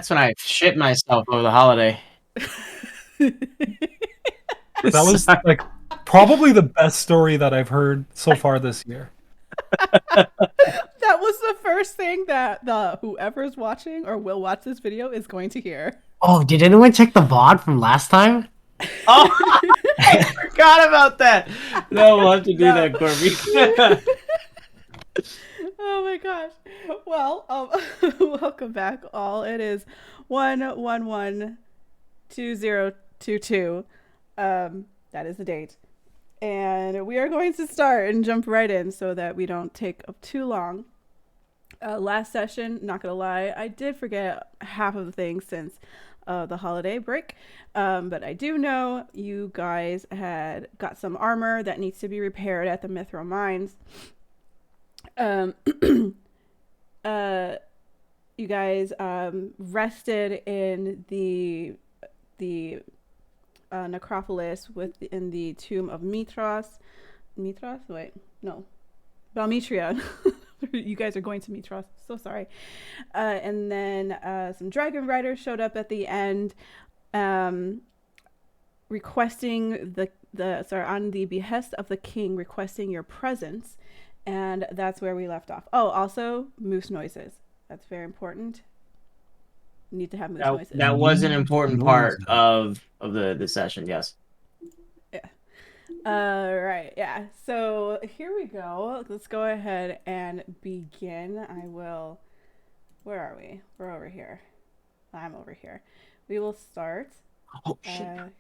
That's when I shit myself over the holiday. That was like probably the best story that I've heard so far this year. That was the first thing that the whoever's watching or will watch this video is going to hear. Oh, did anyone check the VOD from last time? Oh, I forgot about that. No, we'll have to do No. that, Corby. Oh my gosh. Well, welcome back, all. It is 1/11/2022. That is the date. And we are going to start and jump right in so that we don't take up too long. Last session, not gonna lie, I did forget half of the things since the holiday break. But I do know you guys had got some armor that needs to be repaired at the Mithril Mines. You guys rested in the necropolis in the tomb of Mithras. Mithras? Wait, no, Balmetria. You guys are going to Mithras. So sorry. And then some dragon riders showed up at the end, requesting on the behest of the king, requesting your presence. And that's where we left off. Oh, also moose noises. That's very important. You need to have moose noises. That was an important part of the session, yes. Yeah. Right, yeah. So here we go. Let's go ahead and begin. Where are we? We're over here. I'm over here. We will start. Oh, shit.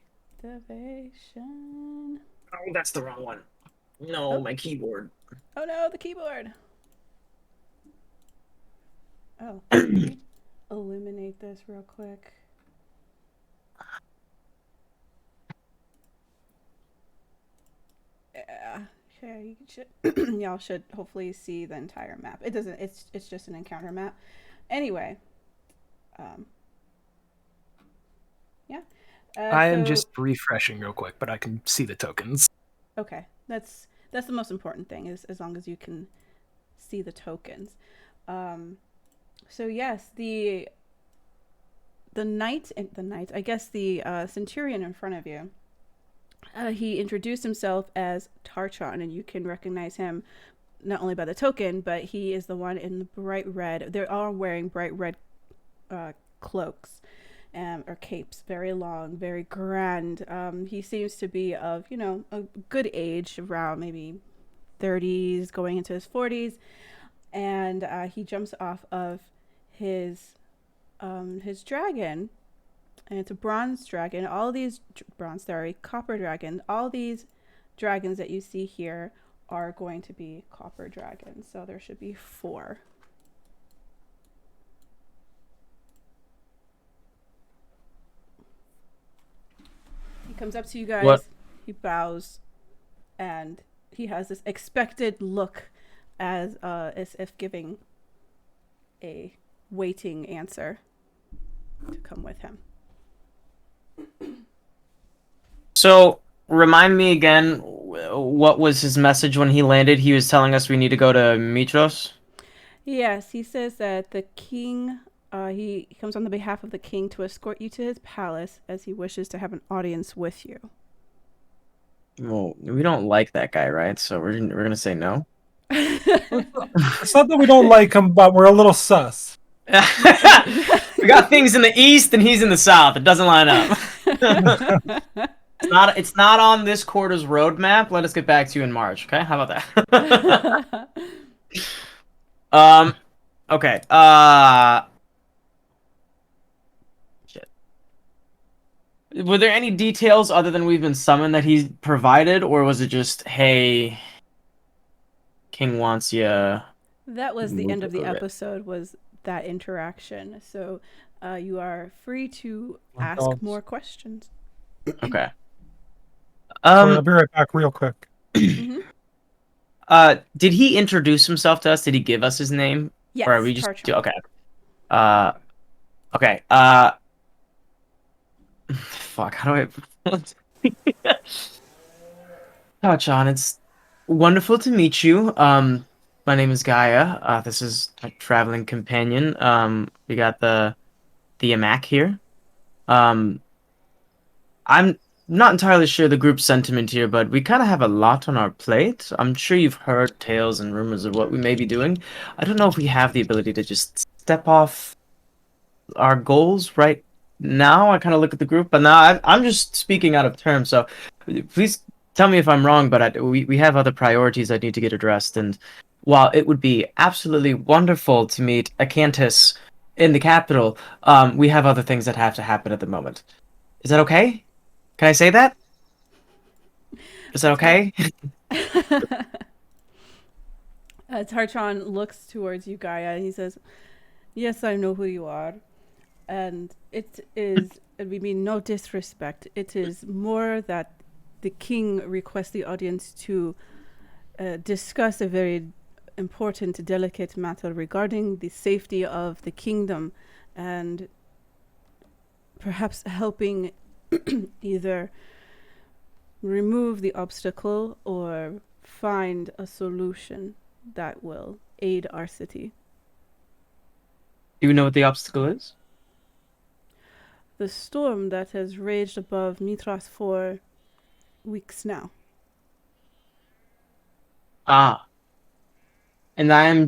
Activation. Oh, that's the wrong one. No, my keyboard. Oh no, the keyboard. Oh, eliminate this real quick. Yeah, okay. Y'all should hopefully see the entire map. It doesn't. It's just an encounter map. Anyway, yeah. I am just refreshing real quick, but I can see the tokens. Okay, that's the most important thing, is as long as you can see the tokens. So yes, the knight, I guess the centurion in front of you, he introduced himself as Tarchon, and you can recognize him not only by the token, but he is the one in the bright red. They're all wearing bright red cloaks or capes, very long, very grand. He seems to be of, a good age, around maybe 30s, going into his 40s, and he jumps off of his dragon, and it's a bronze dragon. All these copper dragon. All these dragons that you see here are going to be copper dragons. So there should be 4. He comes up to you guys. What? He bows, and he has this expected look, as if giving a waiting answer to come with him. So, remind me again, what was his message when he landed? He was telling us we need to go to Mitros? Yes, he says that the king, he comes on the behalf of the king to escort you to his palace, as he wishes to have an audience with you. Well, we don't like that guy, right? So we're gonna say no? It's not that we don't like him, but we're a little sus. We got things in the east and he's in the south. It doesn't line up. It's not on this quarter's roadmap. Let us get back to you in March, okay? How about that? Okay. Shit. Were there any details other than we've been summoned that he provided, or was it just, hey, King wants you? That was the end of the episode, was that interaction. So you are free to ask more questions. Okay. Sorry, I'll be right back real quick. Mm-hmm. Did he introduce himself to us? Did he give us his name? Yes, Or are we just okay. Okay. Fuck, how do I touch on? It's wonderful to meet you. My name is Gaia. This is a traveling companion. We got the the Amak here. I'm not entirely sure the group's sentiment here, but we kind of have a lot on our plate. I'm sure you've heard tales and rumors of what we may be doing. I don't know if we have the ability to just step off our goals right now. I kind of look at the group, but now I'm just speaking out of turn. So please tell me if I'm wrong, but we have other priorities that need to get addressed. And while it would be absolutely wonderful to meet Acanthus in the capital, we have other things that have to happen at the moment. Is that okay? Can I say that? Is that okay? Tarchon looks towards you, Gaia, and he says, "Yes, I know who you are. And it is, we mean no disrespect, it is more that the king requests the audience to discuss a very important, delicate matter regarding the safety of the kingdom and perhaps helping either remove the obstacle or find a solution that will aid our city." Do you know what the obstacle is? The storm that has raged above Mitras for weeks now. Ah. And I'm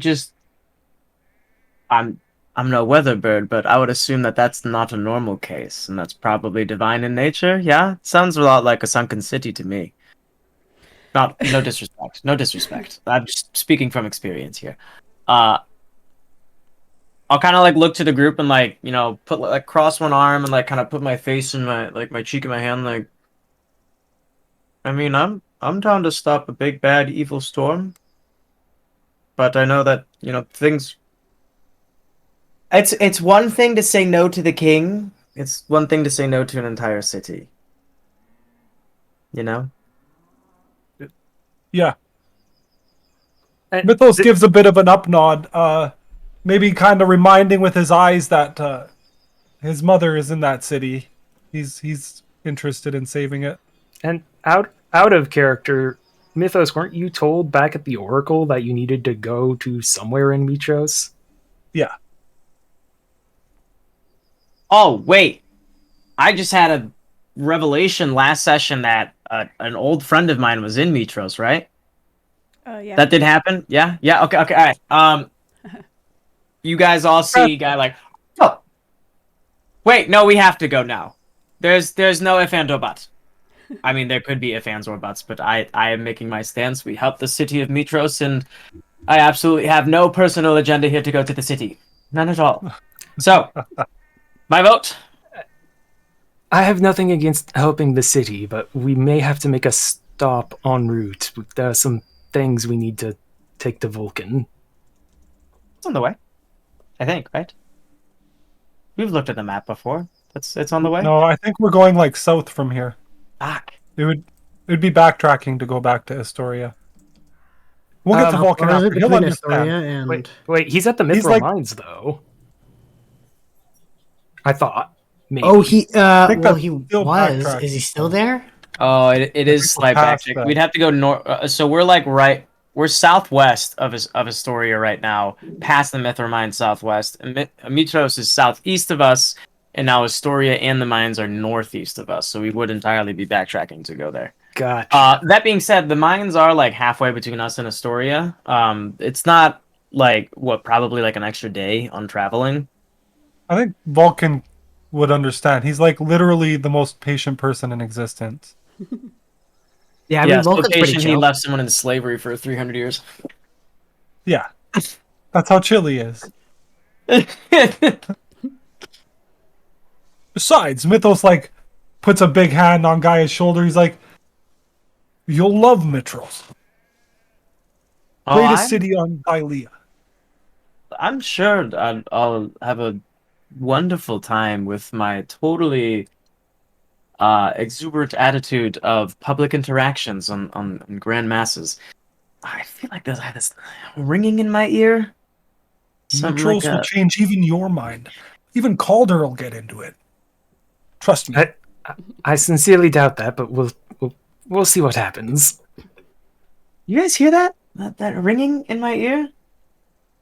no weather bird, but I would assume that that's not a normal case, and that's probably divine in nature. Yeah, sounds a lot like a sunken city to me. No disrespect, no disrespect. I'm just speaking from experience here. Uh, I'll kind of like look to the group and like put like cross one arm and like kind of put my face in my cheek in my hand. Like, I mean, I'm down to stop a big bad evil storm, but I know that things. It's one thing to say no to the king. It's one thing to say no to an entire city. You know? Yeah. And Mythos gives a bit of an up nod, maybe kind of reminding with his eyes that his mother is in that city. He's interested in saving it. And out of character, Mythos, weren't you told back at the Oracle that you needed to go to somewhere in Mitros? Yeah. Oh, wait. I just had a revelation last session that an old friend of mine was in Mitros, right? Yeah. That did happen? Yeah? Yeah, okay, all right. You guys all see guy like, oh, wait, no, we have to go now. There's no if and or but. I mean, there could be if ands or buts, but I am making my stance. We help the city of Mitros, and I absolutely have no personal agenda here to go to the city. None at all. So, my vote. I have nothing against helping the city, but we may have to make a stop en route. There are some things we need to take to Vulcan. It's on the way. I think, right? We've looked at the map before. It's on the way. No, I think we're going like south from here. Fuck. It would be backtracking to go back to Astoria. We'll get to Vulcan Or is it after. He'll between understand. Astoria and... Wait, he's at the He's Mithril like- Mines, though. I thought. Maybe. Oh, he think well, that's he still was. backtracking. Is he still there? Oh, it is we're slight past backtrack. that. We'd have to go north. So we're like we're southwest of Astoria right now, past the Mithril Mines southwest. And Mitros is southeast of us, and now Astoria and the mines are northeast of us. So we would entirely be backtracking to go there. Gotcha. That being said, the mines are like halfway between us and Astoria. It's not like probably like an extra day on traveling. I think Vulcan would understand. He's like literally the most patient person in existence. Yeah, I mean, Vulcan's pretty location, he chill. left someone in slavery for 300 years. Yeah. That's how chill he is. Besides, Mythos like puts a big hand on Gaia's shoulder. He's like, "You'll love Mitros, greatest city on Dylea." I'm sure I'll have a wonderful time with my totally exuberant attitude of public interactions on grand masses. I feel like I have this ringing in my ear. Something Mitros like will change even your mind. Even Calder will get into it. Trust me. I sincerely doubt that, but we'll see what happens. You guys hear that? That ringing in my ear?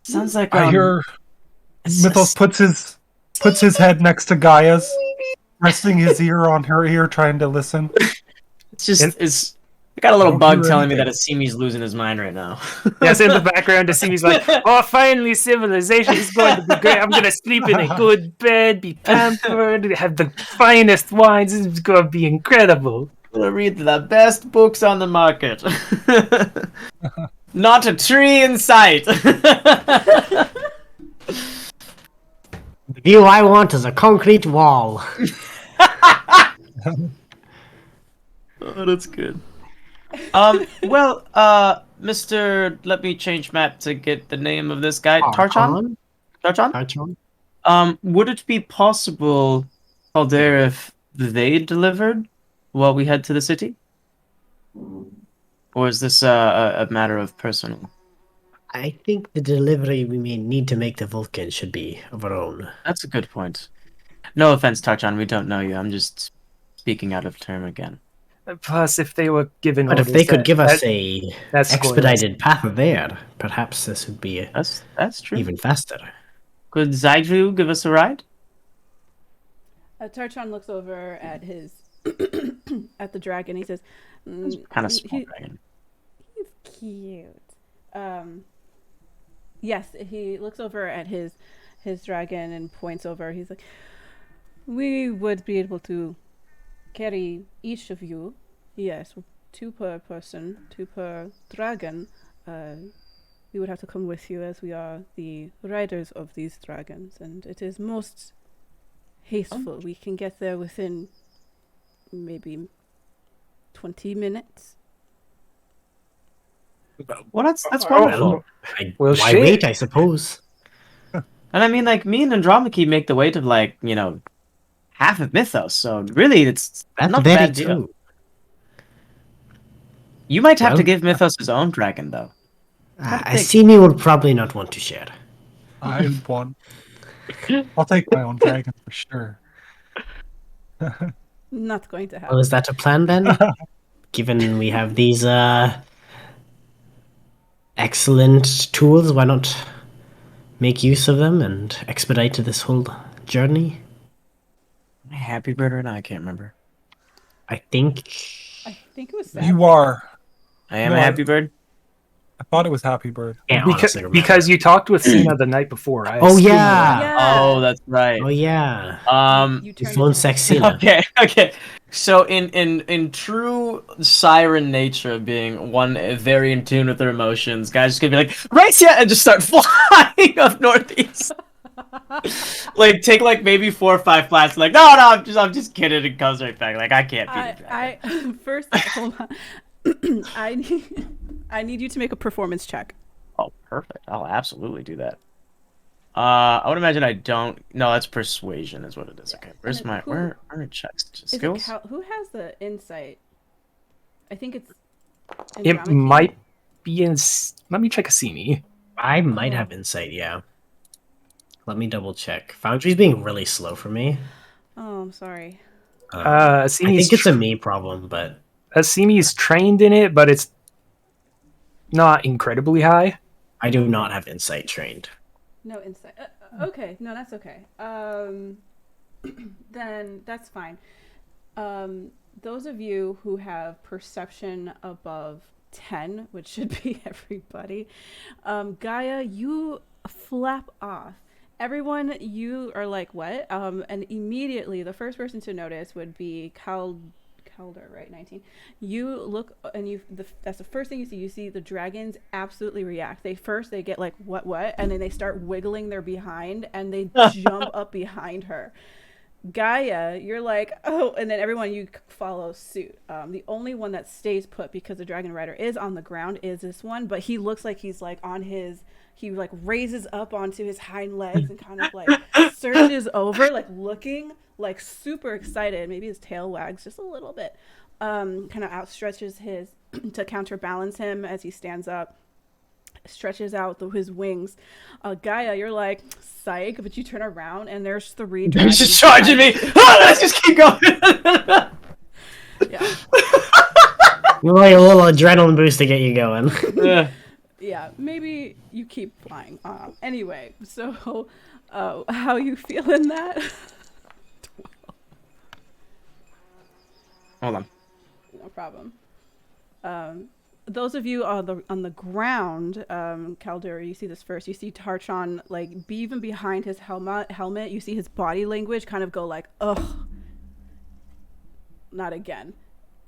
Sounds like I hear it's Mythos just- puts his puts his head next to Gaia's, resting his ear on her ear, trying to listen. It's just I got a little Don't bug hear telling me anything. that Asimi's losing his mind right now. Yes, in the background, Asimi's like, "Oh, finally, civilization is going to be great. I'm gonna sleep in a good bed, be pampered, have the finest wines. This is gonna be incredible." I'm gonna read the best books on the market. Not a tree in sight. The view I want is a concrete wall. Oh, that's good. Well, Mr. Let me change map to get the name of this guy. Tarchon? Tarchon? Tarchon? Would it be possible, Calder, if they delivered while we head to the city? Or is this a matter of personal? I think the delivery we may need to make to Vulcan should be of our own. That's a good point. No offense, Tarchon, we don't know you. I'm just speaking out of term again. Plus, if they were given But if orders they could that- give us that- a that's expedited path there, perhaps this would be That's true. even faster. Could Zygru give us a ride? Tarchon looks over at his at the dragon. He says, Kind of small dragon. He's cute. Yes, he looks over at his dragon and points over. He's like, we would be able to carry each of you. Yes, 2 per person, 2 per dragon. We would have to come with you as we are the riders of these dragons, and it is most hasteful. We can get there within maybe 20 minutes. Well, that's wonderful. Well, Why shit. wait, I suppose. And I mean, like, me and Andromache make the weight of, like, half of Mythos, so really, it's That's not a very bad deal. true. You might have Well- to give Mythos his own dragon, though. Asimi would probably not want to share. I want. I'll take my own dragon for sure. Not going to Well, happen. is that a plan then? Given we have these excellent tools, why not make use of them and expedite this whole journey? Happy Bird or not? I can't remember. I think I think it was sad. You are. I am No, a I- Happy Bird. I thought it was Happy Bird. can't Because, honestly remember. because you talked with Cena the night before. I Oh assume- yeah. Yeah. Oh, that's right. Oh yeah. You His turned phone into- sexy. Okay. So in true siren nature, being one very in tune with their emotions, guys just gonna be like, right, yeah, and just start flying up northeast. Like take like maybe 4 or 5 flats. Like no, I'm just kidding. It comes right back. Like I can't be the dragon. I first hold on. I need you to make a performance check. Oh, perfect. I'll absolutely do that. I would imagine I don't. No, that's persuasion, is what it is. Okay, where's And my who- where are checks Is it skills? who has the insight? I think it's. It Andromache. might be in. Let me check Asimi. I might have insight, yeah. Let me double check. Foundry's being really slow for me. Oh, I'm sorry. I Asimi's think it's a me problem, but Asimi's trained in it, but it's not incredibly high. I do not have insight trained. No insight. Okay, no, that's okay. Then that's fine. Those of you who have perception above 10, which should be everybody, Gaia, you flap off. Everyone, you are like, what? And immediately, the first person to notice would be Calder, right? 19. You look, and that's the first thing you see. You see the dragons absolutely react. They get like, what? And then they start wiggling their behind, and they jump up behind her. Gaia, you're like, oh, and then everyone, you follow suit. The only one that stays put, because the dragon rider is on the ground, is this one, but he looks like he's like he like raises up onto his hind legs and kind of like searches over, like looking like super excited. Maybe his tail wags just a little bit. Kind of outstretches his to counterbalance him as he stands up. Stretches out his wings. Gaia, you're like, psych, but you turn around and there's 3 dragons. He's just charging me. Oh, let's just keep going. Yeah. You want a little adrenaline boost to get you going. Yeah, maybe you keep flying. Anyway, so How you feeling that? Hold on. No problem. Those of you on the ground, Calder, you see this first. You see Tarchon like be even behind his helmet. You see his body language kind of go like, ugh, not again.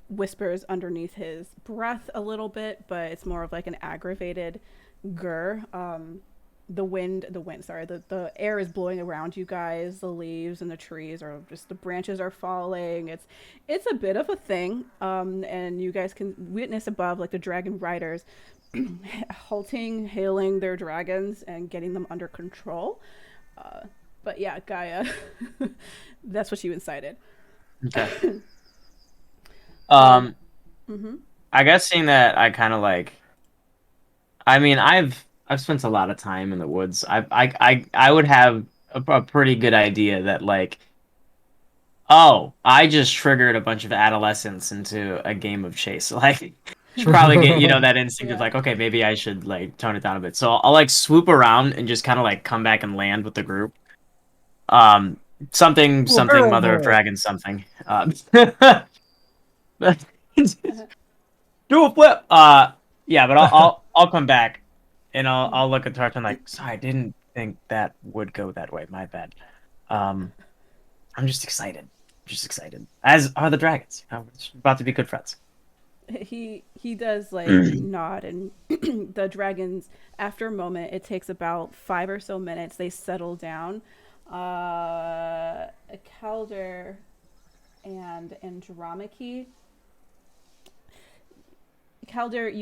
Whispers underneath his breath a little bit, but it's more of like an aggravated grr. The air is blowing around you guys. The leaves and the trees are just, the branches are falling. It's a bit of a thing. And you guys can witness above, like, the dragon riders halting, hailing their dragons and getting them under control. But yeah, Gaia, that's what you incited. Okay. Mm-hmm. I guess seeing that I kind of like, I mean, I've spent a lot of time in the woods. I would have a pretty good idea that like, oh, I just triggered a bunch of adolescents into a game of chase. Like, should probably get, you know, that instinct of Yeah. like, okay, maybe I should like tone it down a bit. So I'll like swoop around and just kind of like come back and land with the group. Something barrel mother of roll. dragons something. Do a flip. Yeah, but I'll come back, and I'll look at Tartan like, sorry, I didn't think that would go that way. My bad. I'm just excited. Just excited. As are the dragons. You know, it's about to be good friends. He does like nod, and the dragons, after a moment, it takes about 5 or so minutes, they settle down. Calder and Andromache. Calder,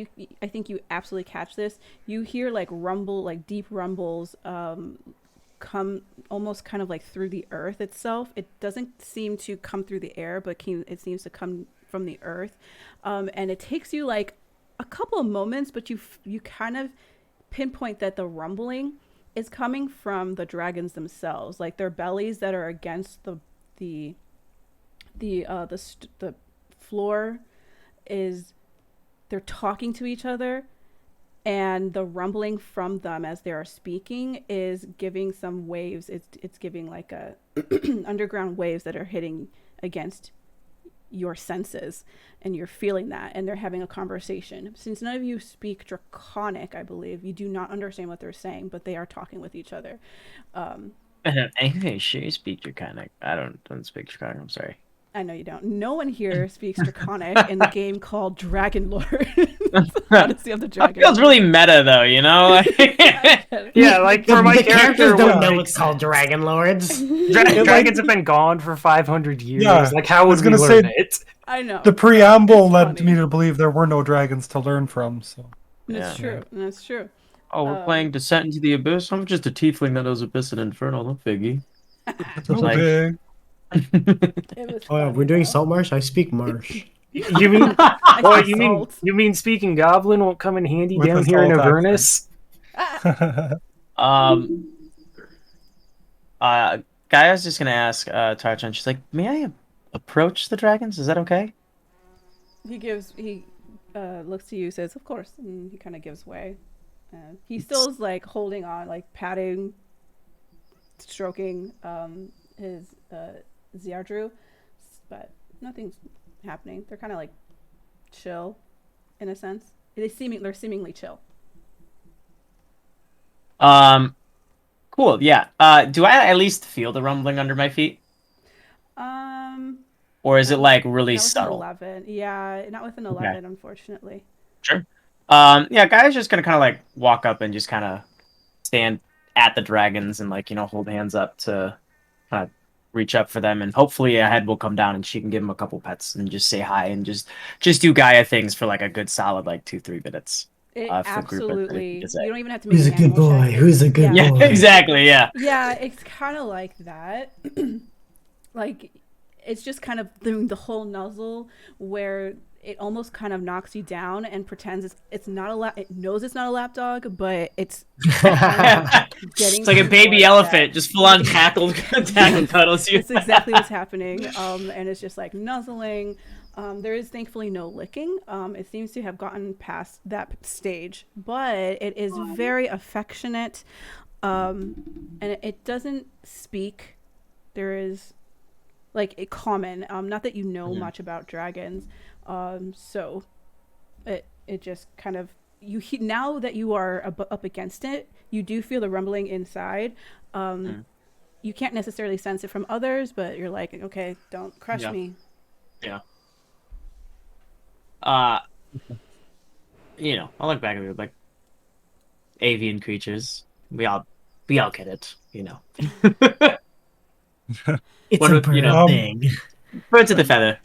I think you absolutely catch this. You hear like rumble, like deep rumbles, come almost kind of like through the earth itself. It doesn't seem to come through the air, but it seems to come from the earth. And it takes you like a couple of moments, but you kind of pinpoint that the rumbling is coming from the dragons themselves, like their bellies that are against the floor is, they're talking to each other, and the rumbling from them as they are speaking is giving some waves. It's giving like a underground waves that are hitting against your senses, and you're feeling that, and they're having a conversation. Since none of you speak Draconic, I believe, you do not understand what they're saying, but they are talking with each other. Anyway, sure, you speak Draconic. I don't speak Draconic. I'm sorry. I know you don't. No one here speaks Draconic in the game called Dragonlords. Odyssey of the That Dragon. feels really meta, though. You know. Yeah, like for my the character, characters don't what know makes it's called Dragonlords. dragons have been gone for 500 years. Yeah, Like, how I was would we gonna learn say- it? I know. The preamble It's led funny. me to believe there were no dragons to learn from. So That's Yeah. true. That's true. Oh, we're playing Descent into the Abyss. I'm just a tiefling that knows Abyss and Infernal. No figgy. so Like- big. It was Oh, yeah, funny, we're doing though. Salt Marsh. I speak Marsh. You mean? I Oh, said you salt. mean speaking Goblin won't come in handy With down a here in salt Avernus? Um. Gaia's just gonna ask Tarchan. She's like, "May I approach the dragons? Is that okay?" He looks to you, says, "Of course," and he kind of gives way. He still is like holding on, like patting, stroking his Ziardru, but nothing's happening. They're kind of like chill, in a sense. They're seemingly chill. Cool. Yeah. Do I at least feel the rumbling under my feet, or is it like really Not with an subtle? 11. Yeah, not with an 11, unfortunately. Sure. Yeah. Gaia's just gonna kind of like walk up and just kind of stand at the dragons and like, you know, hold hands up to kind of reach up for them, and hopefully a head will come down and she can give him a couple pets and just say hi and just do Gaia things for like a good solid like 2-3 minutes. It For the group, absolutely. is it? You don't even have to make Who's a an good animal boy? check. Who's a good Yeah, boy? exactly. Yeah. Yeah, it's kind of like that. Like, it's just kind of doing the whole nuzzle where it almost kind of knocks you down and pretends it's not a lap. It knows it's not a lapdog, but it's getting It's like a towards baby that. elephant, just full on tackle cuddles you. It's exactly what's happening. And it's just like nuzzling. There is thankfully no licking. It seems to have gotten past that stage, but it is very affectionate. And it doesn't speak. There is like a common, not that you know much about dragons, so it just kind of now that you are up against it, you do feel the rumbling inside. You can't necessarily sense it from others, but you're like, okay, don't crush me. Yeah. I look back at it like avian creatures. We all get it, It's What a do- bird you know, thing. birds of the feather.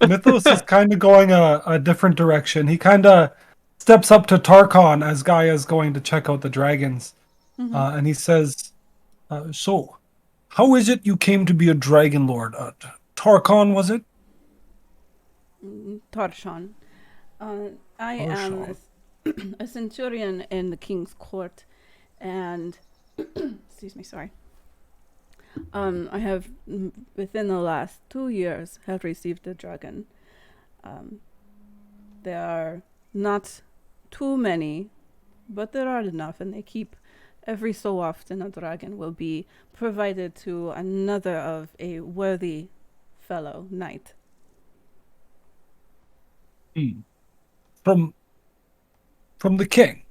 Mythos is kind of going a different direction. He kind of steps up to Tarkon as Gaia's going to check out the dragons. And he says, so, how is it you came to be a Dragon Lord? Tarkon, was it? Tarshan. I am a centurion in the king's court, and excuse me, sorry. I have within the last 2 years have received a dragon. There are not too many, but there are enough, and they keep every so often a dragon will be provided to another of a worthy fellow knight. From the king.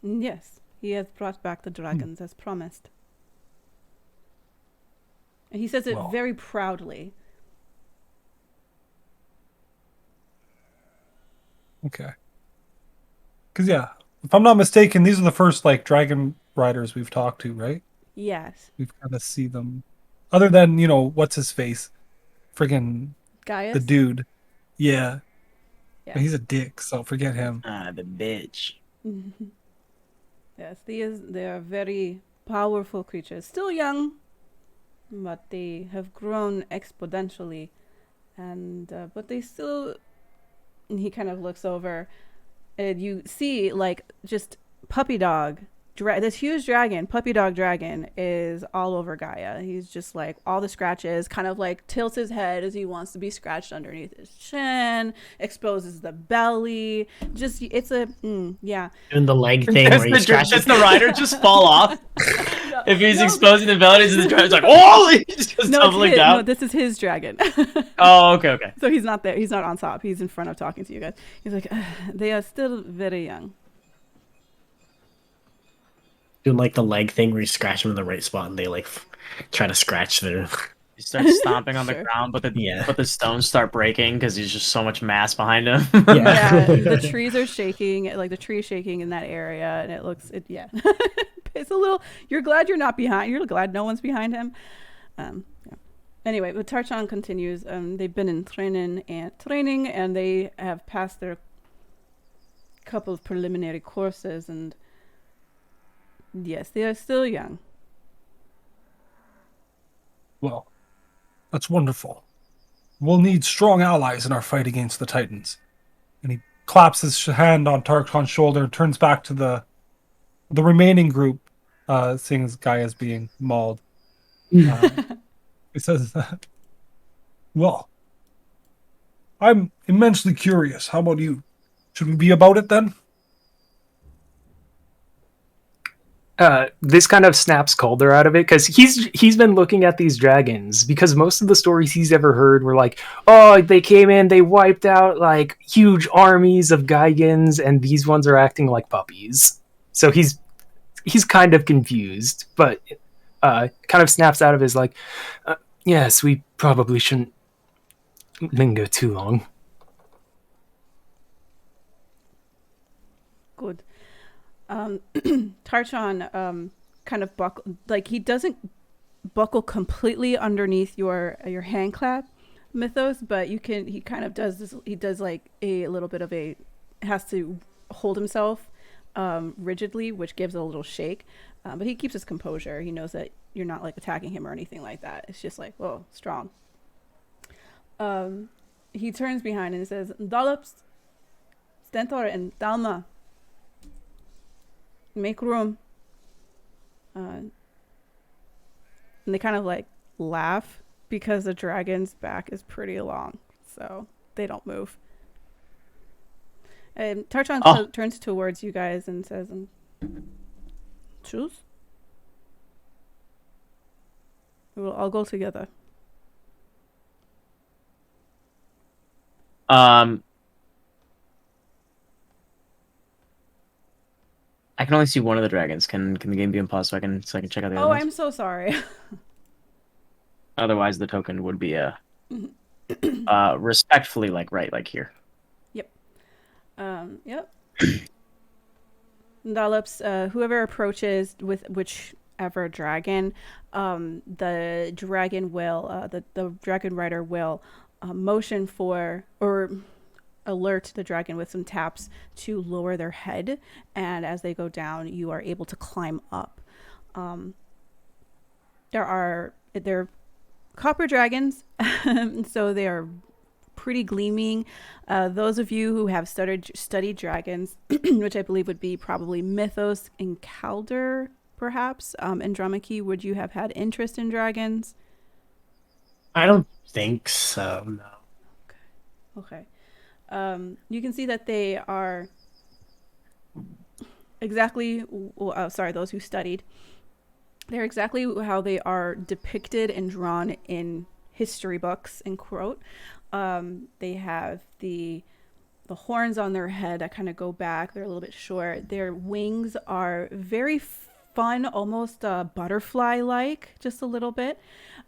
Yes, he has brought back the dragons as promised. And he says it Well. very proudly. Okay. Because, yeah, if I'm not mistaken, these are the first, like, dragon riders we've talked to, right? Yes. We've kind of see them. Other than, what's his face? Friggin' Gaius? the dude. Yeah. Yeah. But he's a dick, so forget him. The bitch. Yes, they are very powerful creatures. Still young, but they have grown exponentially. And, but they still... And he kind of looks over, and you see, like, just puppy dog. This huge dragon, puppy dog dragon, is all over Gaia. He's just like all the scratches, kind of like tilts his head as he wants to be scratched underneath his chin, exposes the belly. Just, it's a, yeah. Doing the leg thing where he scratches. Does the rider just fall off? If he's exposing the belly to the dragon, it's like, oh! He's just tumbling down. No, this is his dragon. Oh, okay. So he's not there. He's not on top. He's in front of talking to you guys. He's like, they are still very young. Doing like the leg thing where you scratch them in the right spot and they like try to scratch their. He starts stomping on the Sure. ground, but the stones start breaking because there's just so much mass behind him. Yeah, the trees are shaking, like the tree is shaking in that area, and yeah. It's a little, you're glad you're not behind, you're glad no one's behind him. Yeah. Anyway, but Tarchan continues. They've been in training, and they have passed their couple of preliminary courses, and yes, they are still young. Well, that's wonderful. We'll need strong allies in our fight against the Titans. And he claps his hand on Tarkhan's shoulder and turns back to the remaining group, seeing as Gaia's being mauled. He says, well, I'm immensely curious. How about you? Should we be about it then? This kind of snaps Calder out of it because he's been looking at these dragons because most of the stories he's ever heard were like, oh, they came in, they wiped out like huge armies of Gaigans, and these ones are acting like puppies. So he's kind of confused, but kind of snaps out of his like, yes, we probably shouldn't linger too long. Good. Tarchan kind of he doesn't buckle completely underneath your hand clap, Mythos, but he kind of does this. He does like a little bit of has to hold himself rigidly, which gives a little shake, but he keeps his composure. He knows that you're not like attacking him or anything like that. It's just like, whoa, strong. He turns behind and says, Dollops, Stentor, and Dalma, make room. And they kind of like laugh because the dragon's back is pretty long, so they don't move. And Tarchan turns towards you guys and says, Choose. We'll all go together. I can only see one of the dragons. Can the game be unpaused so I can check out the other Oh, ones? I'm so sorry. Otherwise, the token would be respectfully right here. Yep. Yep. Dollops, whoever approaches with whichever dragon, the dragon will, the dragon rider will motion for or alert the dragon with some taps to lower their head, and as they go down, you are able to climb up. They're copper dragons, so they are pretty gleaming. Those of you who have studied dragons, which I believe would be probably Mythos and Calder, perhaps, Andromache, would you have had interest in dragons? I don't think so, no. Okay. You can see that they are exactly, those who studied, they're exactly how they are depicted and drawn in history books, and quote. They have the horns on their head that kind of go back. They're a little bit short. Their wings are very fun, almost butterfly-like, just a little bit.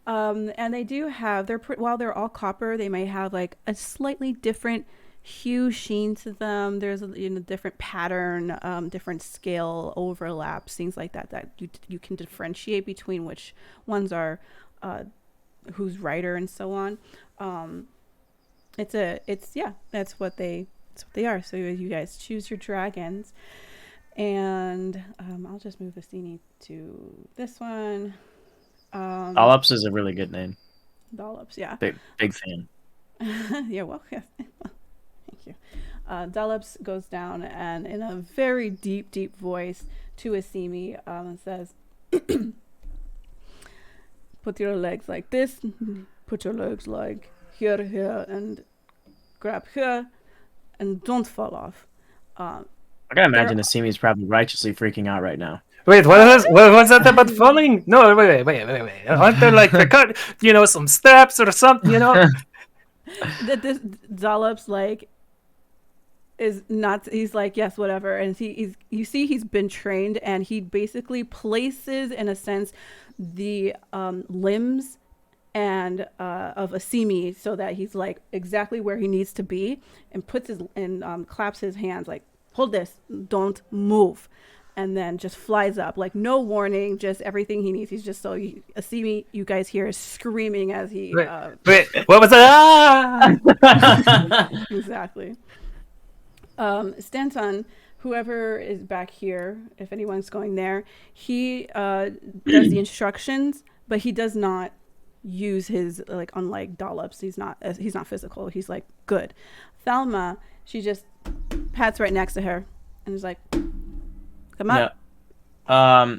And they do have, while they're all copper, they may have like a slightly different hue sheen to them. There's a different pattern, different scale overlaps, things like that you can differentiate between which ones are who's rider and so on. That's what they are. So you guys choose your dragons, and I'll just move the scene to this one. Dollops is a really good name. Dollops, yeah. Big fan. Yeah, well, yeah. Thank you. Dollops goes down and in a very deep voice to Asimi says, put your legs like this, put your legs like here, and grab here, and don't fall off. I can imagine Asimi is probably righteously freaking out right now. Wait, what's that about falling? No, wait. Aren't there like some steps or something? That this Dollops is not. He's like, yes, whatever, and he's been trained, and he basically places, in a sense, the limbs and of Asimi so that he's like exactly where he needs to be, and claps his hands like, hold this, don't move, and then just flies up like no warning, just everything he needs. He's just Asimi, you guys hear, is screaming as he wait, what was that? exactly. Stanton, whoever is back here, if anyone's going there, he does the instructions, but he does not use his, like, unlike Dollops, he's not physical. He's like, good. Thelma, she just pats right next to her and is like, come up. Yeah.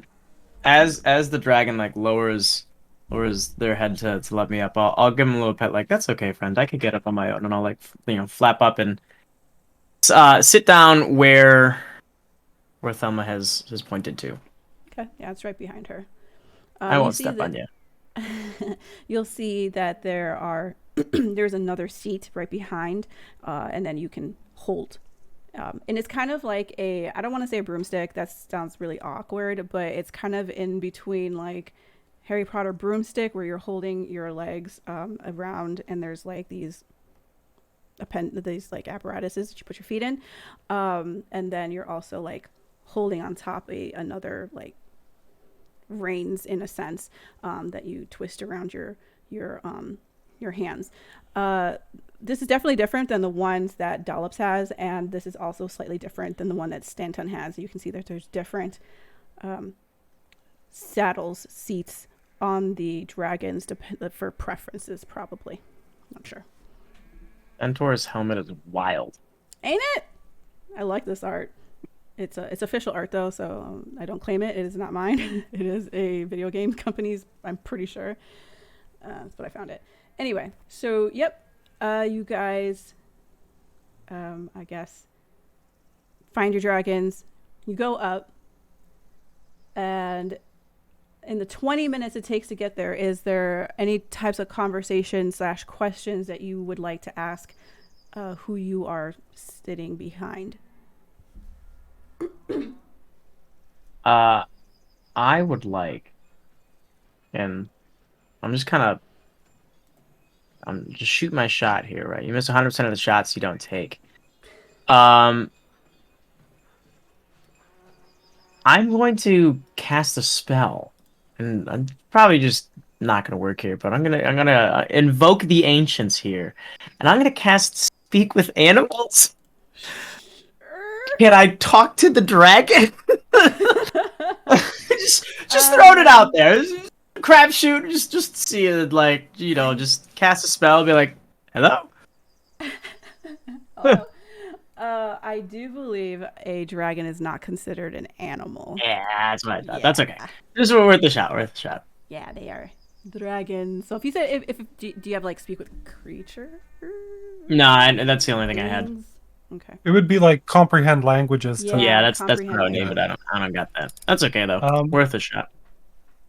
As the dragon like lowers their head to let me up, I'll give him a little pet like, that's okay, friend, I could get up on my own, and I'll like flap up and sit down where Thelma has pointed to. Okay, yeah, it's right behind her. I won't step on you. You'll see that there's another seat right behind, and then you can hold. And it's kind of like I don't want to say a broomstick, that sounds really awkward, but it's kind of in between like Harry Potter broomstick, where you're holding your legs around, and there's like these like apparatuses that you put your feet in, and then you're also like holding on top another like reins, in a sense, that you twist around your hands. This is definitely different than the ones that Dollops has, and this is also slightly different than the one that Stanton has. You can see that there's different seats on the dragons for preferences, probably. Not sure. Centaur's helmet is wild. Ain't it? I like this art. It's official art though, so I don't claim it. It is not mine. It is a video game company's, I'm pretty sure. But I found it. Anyway, so yep. You guys, I guess, find your dragons. You go up. And in the 20 minutes it takes to get there, is there any types of conversation / questions that you would like to ask who you are sitting behind? I would like, and I'm just kind of, I'm just shoot my shot here, right? You miss 100% of the shots you don't take. I'm going to cast a spell, and I'm probably just not gonna work here, but I'm gonna invoke the ancients here, and I'm gonna cast Speak with Animals. Can I talk to the dragon? just throwing it out there. Crapshoot. Just see it, like, you know, just cast a spell, and be like, hello. Oh, I do believe a dragon is not considered an animal. Yeah, that's what I thought. Yeah. That's okay. Just worth a shot. Worth a shot. Yeah, they are dragons. So if you said, if do you have like speak with creature? No, that's the only thing I had. Beings? Okay. It would be like comprehend languages. Yeah. Yeah, that's comprehend what I would name it. I don't got that. That's okay though. Worth a shot.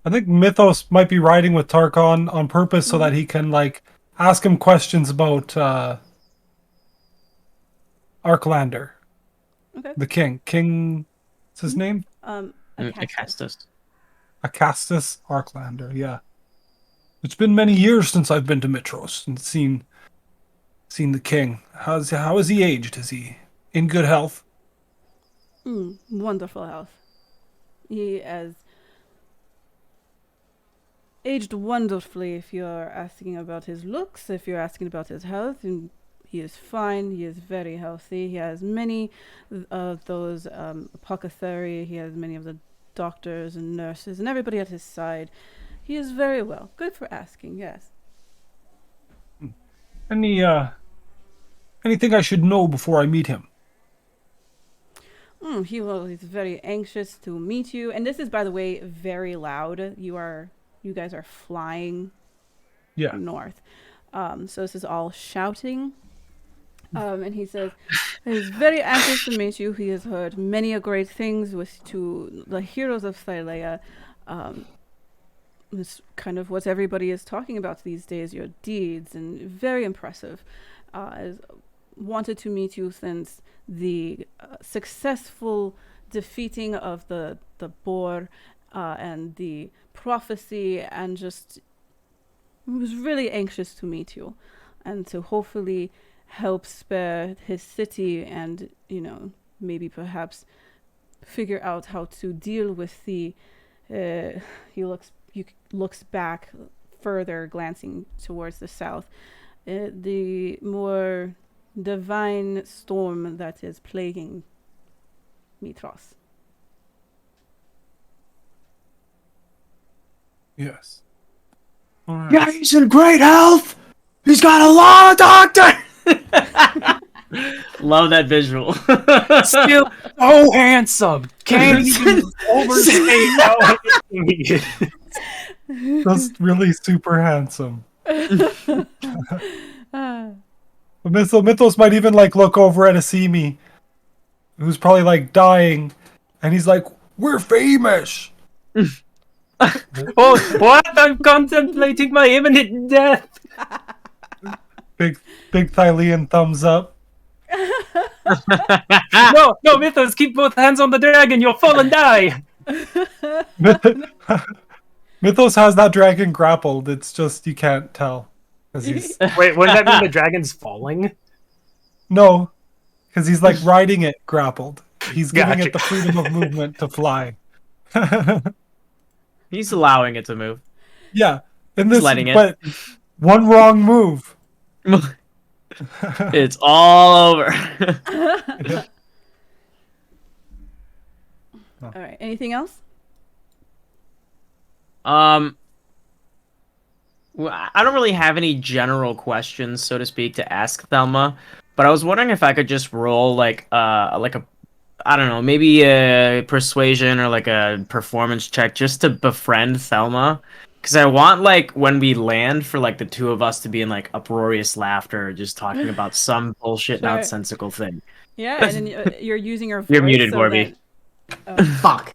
I think Mythos might be riding with Tarkon on purpose so that he can like ask him questions about Arklander, Okay. the king. King, what's his name? Acastus. Acastus Arklander. Yeah. It's been many years since I've been to Mitros and seen the king. How is he aged? Is he in good health? Wonderful health. He has aged wonderfully. If you're asking about his looks, if you're asking about his health, and he is fine. He is very healthy. He has many of those apothecary. He has many of the doctors and nurses and everybody at his side. He is very well. Good for asking. Yes. Anything I should know before I meet him? He's very anxious to meet you. And this is, by the way, very loud. You guys are flying north. So this is all shouting. And he says, he's very anxious to meet you. He has heard many great things to the heroes of Thylea. It's kind of what everybody is talking about these days, your deeds, and very impressive. Has wanted to meet you since the successful defeating of the boar and the prophecy, and just was really anxious to meet you and to hopefully help spare his city, and maybe perhaps figure out how to deal with the he looks back further, glancing towards the south, the more divine storm that is plaguing Mitros. Yes. All right. Yeah, he's in great health. He's got a lot of doctor. Love that visual. Still so handsome. Can't even overstate how handsome he is. Just really super handsome. Mythos might even like look over at Asimi, who's probably like dying, and he's like, "We're famous." Oh, what? I'm contemplating my imminent death. Big Thylean thumbs up. No, Mythos, keep both hands on the dragon. You'll fall and die. Mythos has that dragon grappled. It's just you can't tell because he's Wait, wouldn't that mean the dragon's falling? no, because he's like riding it grappled. He's giving Gotcha. it the freedom of movement to fly. He's allowing it to move. Yeah, in this, letting it. but one wrong move. It's all over. All right. Anything else? Well, I don't really have any general questions, so to speak, to ask Thelma, but I was wondering if I could just roll like a, I don't know, maybe a persuasion or like a performance check just to befriend Thelma, because I want like when we land for like the two of us to be in like uproarious laughter, just talking about some bullshit Sure. nonsensical thing. Yeah, and then you're using your voice. You're muted, so Gorby. that- Fuck.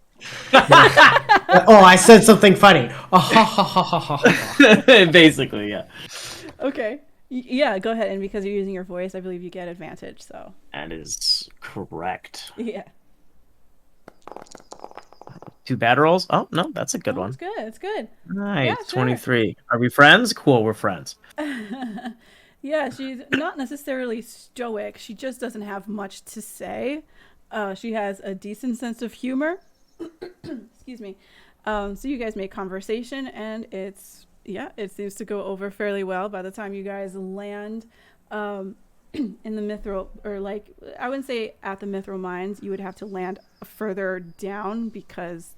Oh, I said something funny. Oh, ha, ha, ha, ha, ha, ha. Basically, yeah. Okay. Yeah, go ahead. And because you're using your voice, I believe you get advantage. So That is correct. yeah. 2 bad rolls? Oh, no, that's a good Oh, one. it's good. It's good. Nice. Yeah, sure. 23. Are we friends? Cool, we're friends. Yeah, she's not necessarily stoic. She just doesn't have much to say. She has a decent sense of humor. Excuse me. So you guys make conversation, and it seems to go over fairly well. By the time you guys land in the Mithril, or like, I wouldn't say at the Mithril Mines, you would have to land further down because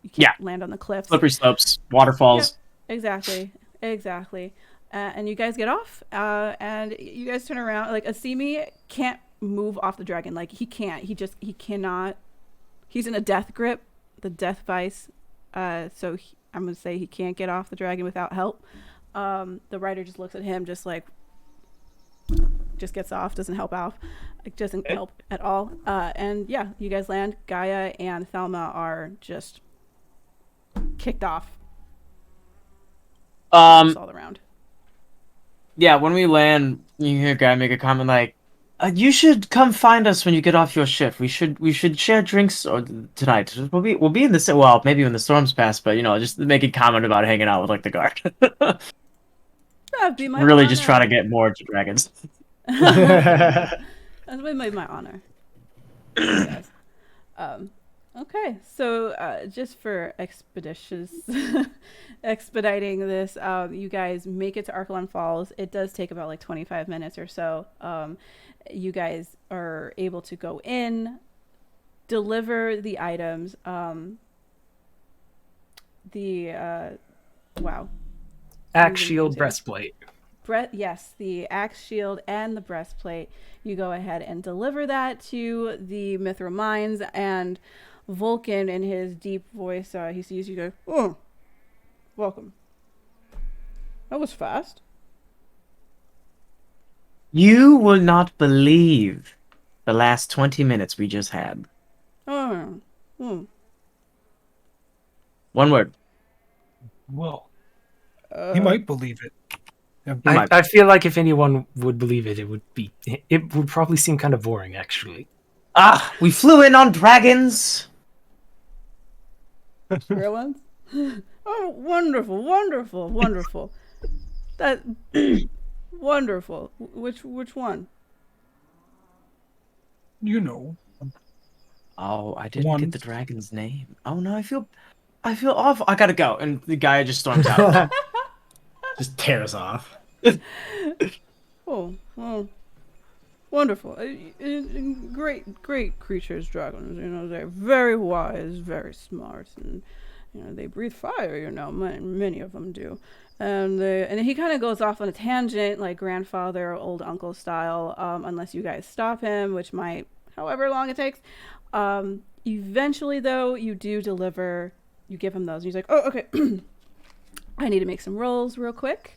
you can't land on the cliffs. Slippery slopes, waterfalls. Yep, exactly. And you guys get off, and you guys turn around. Like, Asimi can't move off the dragon. Like, he can't. He cannot. He's in a death grip, the death vice. So I'm going to say he can't get off the dragon without help. The rider just looks at him, just gets off, doesn't help out. It doesn't help at all. And yeah, you guys land. Gaia and Thelma are just kicked off. All around. Yeah, when we land, you hear a guy make a comment like, "You should come find us when you get off your shift. We should share drinks tonight. We'll be in the well, maybe when the storms pass, but just make a comment about hanging out with like the guard. That'd be my really honor. just trying to get more dragons. That's my honor. Yes. Okay, so just for expediting this, you guys make it to Archelon Falls. It does take about like 25 minutes or so. You guys are able to go in, deliver the items. Wow. Axe shield, breastplate. Yes, the axe shield and the breastplate. You go ahead and deliver that to the Mithril Mines, and Vulcan, in his deep voice, he sees you go, "Oh, welcome. That was fast." You will not believe the last 20 minutes we just had. Oh, One word. Well, he might believe it. I feel like if anyone would believe it, it would probably seem kind of boring, actually. We flew in on dragons. real ones? Oh, wonderful. That wonderful. Which one? You know. Oh, I didn't get the dragon's name. Oh no, I feel awful. I gotta go, and the guy just storms out. Just tears off. Oh, well, wonderful. Great creatures, dragons. They're very wise, very smart, and they breathe fire. Many of them do. And he kind of goes off on a tangent, like grandfather or old uncle style, unless you guys stop him, which might, however long it takes. Eventually, though, you do deliver. You give him those, and he's like, "Oh, okay." I need to make some rolls real quick.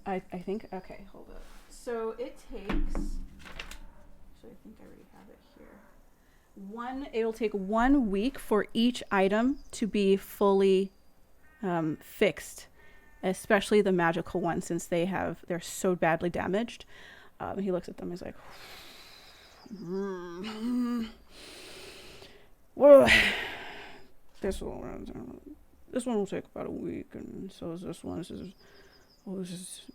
I think. Okay, hold up. So it takes. Actually, I think I already have it here. It'll take 1 week for each item to be fully fixed, especially the magical ones, since they're so badly damaged. He looks at them. He's like, "Well, this one will take about a week, and so is this one. This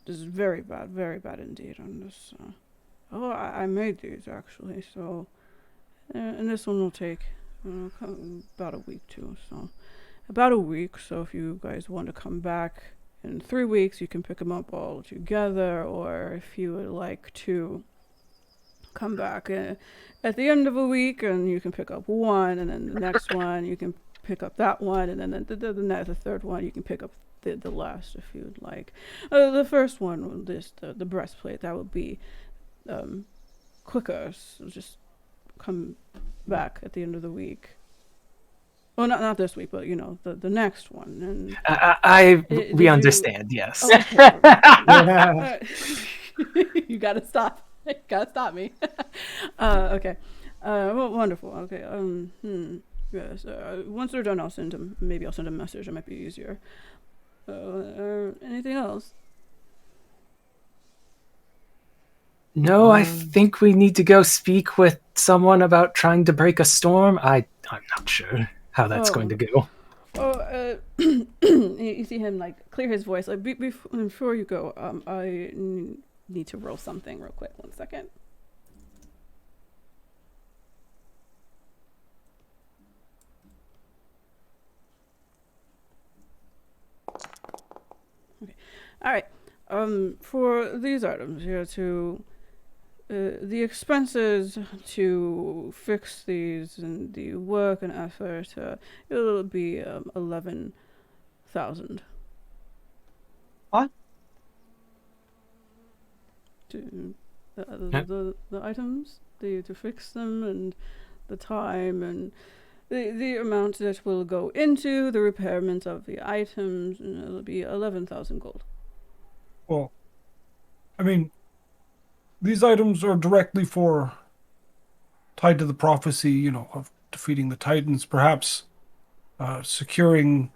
is very bad indeed. On this, I made these actually. So, and this one will take about a week too. So, about a week. So if you guys want to come back in 3 weeks, you can pick them up all together, or if you would like to come back at the end of a week, and you can pick up one, and then the next one you can pick up that one, and then the third one you can pick up the last if you'd like. The first one, the breastplate, that would be quicker. So just come back at the end of the week. Well, not this week, but the next one. And we understand. Yes. Okay. You gotta stop. You gotta stop me. Okay. Well, wonderful. Okay. Yes. Once they're done, I'll send them. Maybe I'll send a message. It might be easier. Anything else? No, I think we need to go speak with someone about trying to break a storm. I'm not sure how that's going to go. You see him like clear his voice. Like before you go, I need to roll something real quick. 1 second. Okay. All right. For these items here to the expenses to fix these and the work and effort, it'll be 11,000. What? The items, to fix them, and the time and the amount that will go into the repairment of the items, and it'll be 11,000 gold. Well, I mean, these items are directly tied to the prophecy, of defeating the Titans, perhaps securing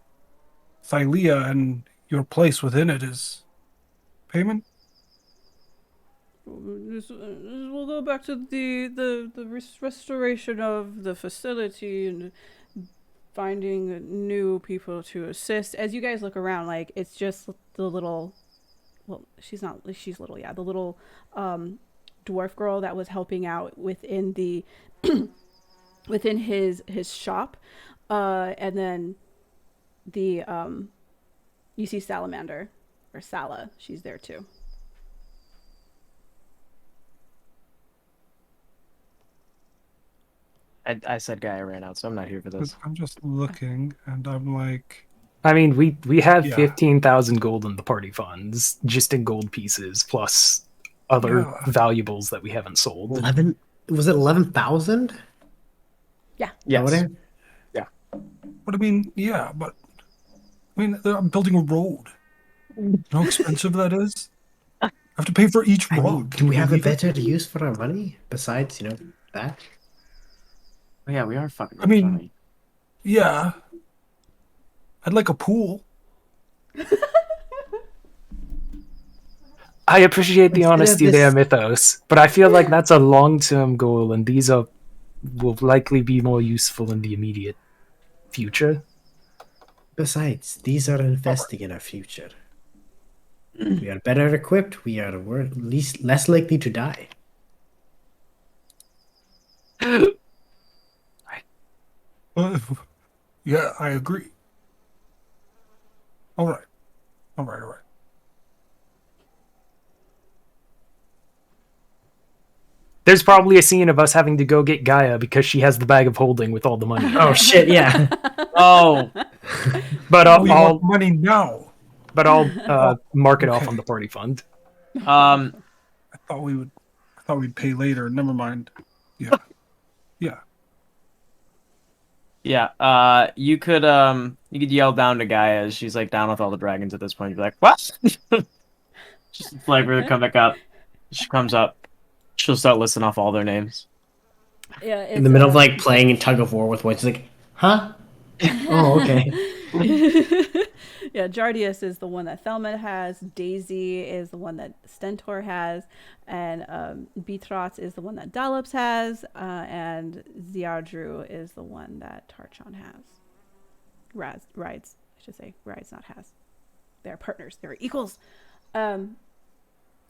Thylea and your place within it is payment? This will go back to the restoration of the facility and finding new people to assist. As you guys look around, like, it's just the little, well, she's little, yeah, the little dwarf girl that was helping out within the within his shop, and then the you see Salamander or Sala, she's there too. I said Gaia ran out, so I'm not here for this. I'm just looking, and I'm like, I mean, we have Yeah. 15,000 gold in the party funds, just in gold pieces, plus other Yeah. valuables that we haven't sold. 11? Was it 11,000? Yeah. Yes. but I mean, yeah, but I mean, I'm building a road. You know how expensive that is? I have to pay for each I mean, road. do we have a Believe it? better use for our money besides, that? Oh, yeah, we are fucking. I mean- funny. Yeah. I'd like a pool. I appreciate the Instead of honesty this- there, Mythos, but I feel like that's a long-term goal, and these will likely be more useful in the immediate future. Besides, these are investing in our future. We are better equipped. We're less likely to die. Yeah, I agree. All right. There's probably a scene of us having to go get Gaia because she has the bag of holding with all the money. Oh shit! Yeah. Oh, But We I'll want money now. mark it off Okay. on the party fund. I thought we'd pay later. Never mind. Yeah. yeah. You could yell down to Gaia as she's like down with all the dragons at this point. You'd be like, "What?" Just the flavor to come back up. She comes up. She'll start listing off all their names. Yeah, In the middle of like playing in tug of war with White, she's like, "Huh? Oh, okay." yeah, Jardius is the one that Thelma has. Daisy is the one that Stentor has, and Beatrots is the one that Dollops has, and Ziardru is the one that Tarchon has. Rides, I should say. Rides, not has. They're partners. They're equals.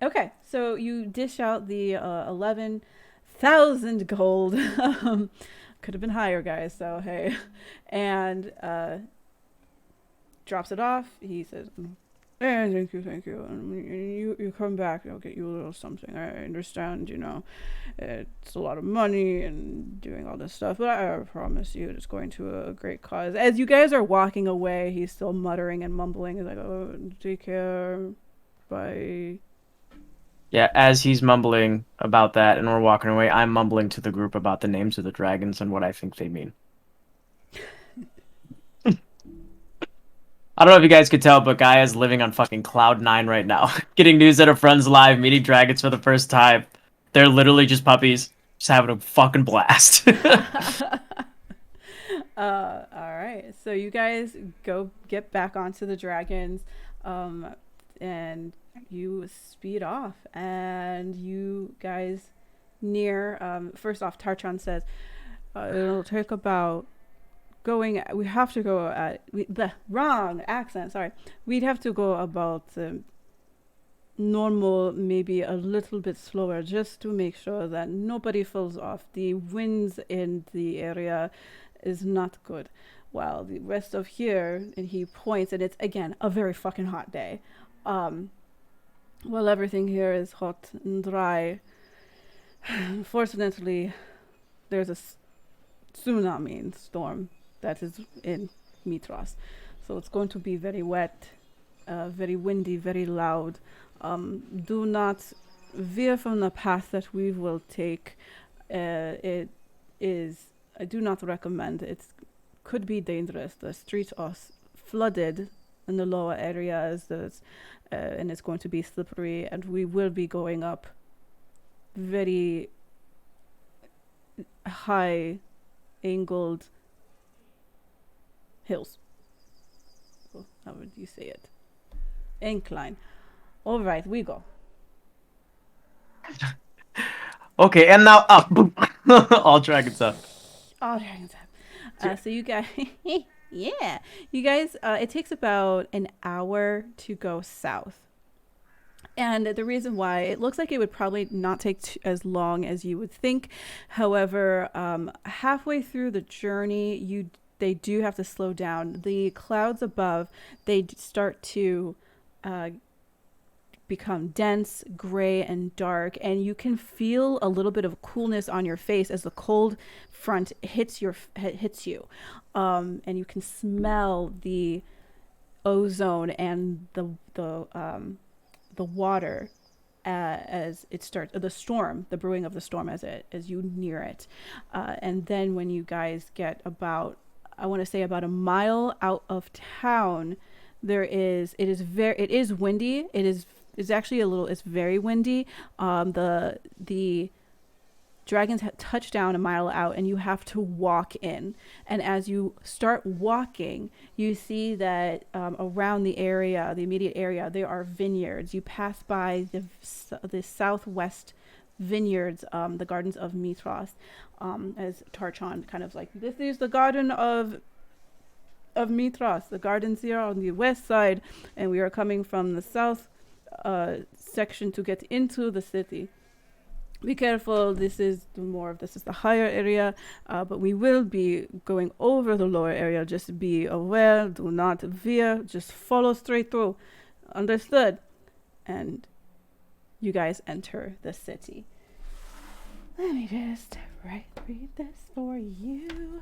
Okay, so you dish out the 11,000 gold. Could have been higher, guys, so hey. And drops it off. He says, thank you. And you come back, I'll get you a little something. I understand, it's a lot of money and doing all this stuff, but I promise you it's going to a great cause. As you guys are walking away, he's still muttering and mumbling. He's like, oh, take care. Bye. Yeah, as he's mumbling about that and we're walking away, I'm mumbling to the group about the names of the dragons and what I think they mean. I don't know if you guys could tell, but Gaia's living on fucking cloud 9 right now. Getting news that her friend's live, meeting dragons for the first time. They're literally just puppies, just having a fucking blast. All right. So you guys go get back onto the dragons, and you speed off, and you guys near. First off, Tarchan says it'll take about going. We have to go at the wrong accent. Sorry, we'd have to go about normal, maybe a little bit slower, just to make sure that nobody falls off. The winds in the area is not good. While the rest of here, and he points, and it's again a very fucking hot day. While everything here is hot and dry, unfortunately, there's a tsunami storm that is in Mitras. So it's going to be very wet, very windy, very loud. Do not veer from the path that we will take. It is, I do not recommend. It could be dangerous. The streets are flooded in the lower areas, and it's going to be slippery, and we will be going up very high angled hills. How would you say it? Incline. All right, we go. Okay, and now up. All dragons up. All dragons up. So you guys, yeah, you guys. It takes about an hour to go south. And the reason why, it looks like it would probably not take as long as you would think. However, halfway through the journey, they do have to slow down. The clouds above, they start to become dense, gray, and dark, and you can feel a little bit of coolness on your face as the cold front hits you, and you can smell the ozone and the water as it starts, the brewing of the storm as you near it, and then when you guys get about, I want to say about a mile out of town, it is windy. It's actually it's very windy. The dragons touch down a mile out, and you have to walk in. And as you start walking, you see that around the immediate area, there are vineyards. You pass by the southwest vineyards, the gardens of Mitras, as Tarchan kind of like, this is the garden of Mitras. The gardens here on the west side, and we are coming from the south section to get into the city. Be careful, this is the higher area, but we will be going over the lower area. Just be aware, do not veer, just follow straight through. Understood? And you guys enter the city. Let me just read this for you.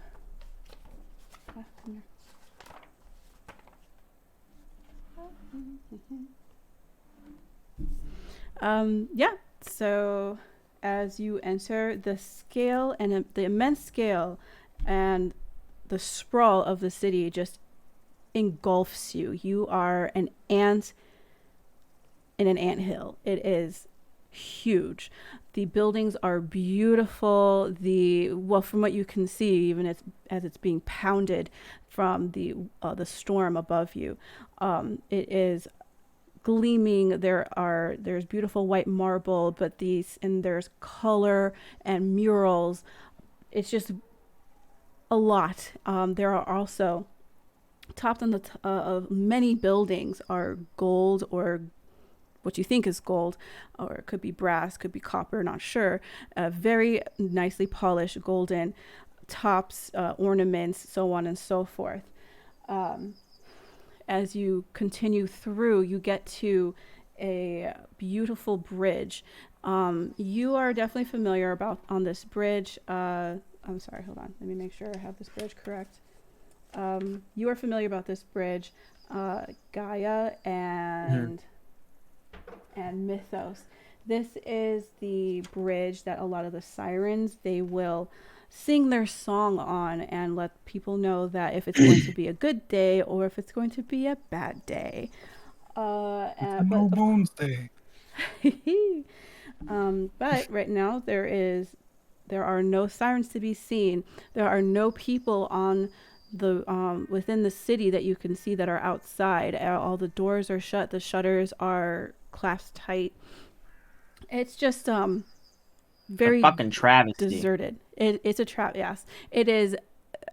Yeah, so as you enter, the scale and the immense scale and the sprawl of the city just engulfs you. You are an ant in an anthill. It is huge. The buildings are beautiful. From what you can see, even as it's being pounded from the storm above you, it is gleaming. There's beautiful white marble, but there's color and murals. It's just a lot. There are also topped on the of many buildings are gold, or what you think is gold, or it could be brass, could be copper, not sure. Very nicely polished golden tops, ornaments, so on and so forth. As you continue through, you get to a beautiful bridge. You are definitely familiar on this bridge. I'm sorry, hold on. Let me make sure I have this bridge correct. You are familiar about this bridge, Gaia and Mythos. This is the bridge that a lot of the sirens, they will sing their song on and let people know that if it's going to be a good day or if it's going to be a bad day. No bones day. But right now there is There are no sirens to be seen. There are no people on the within the city that you can see that are outside. All the doors are shut. The shutters are clasped tight. It's just A very fucking travesty. deserted. It's a trap. Yes, it is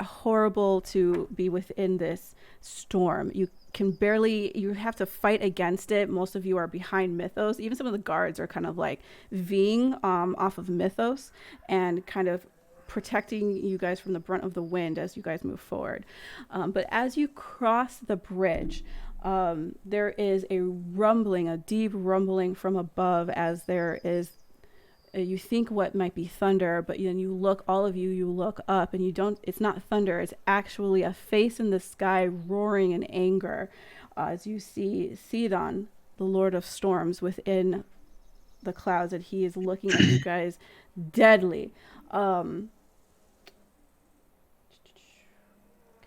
horrible to be within this storm. You can barely, you have to fight against it. Most of you are behind Mythos. Even some of the guards are kind of like Ving off of Mythos and kind of protecting you guys from the brunt of the wind as you guys move forward. But as you cross the bridge, there is a rumbling, a deep rumbling from above as there is you think what might be thunder, but then you look, all of you look up and you don't, it's not thunder, it's actually a face in the sky roaring in anger as you see Sidon, the Lord of Storms, within the clouds, and he is looking at you guys deadly.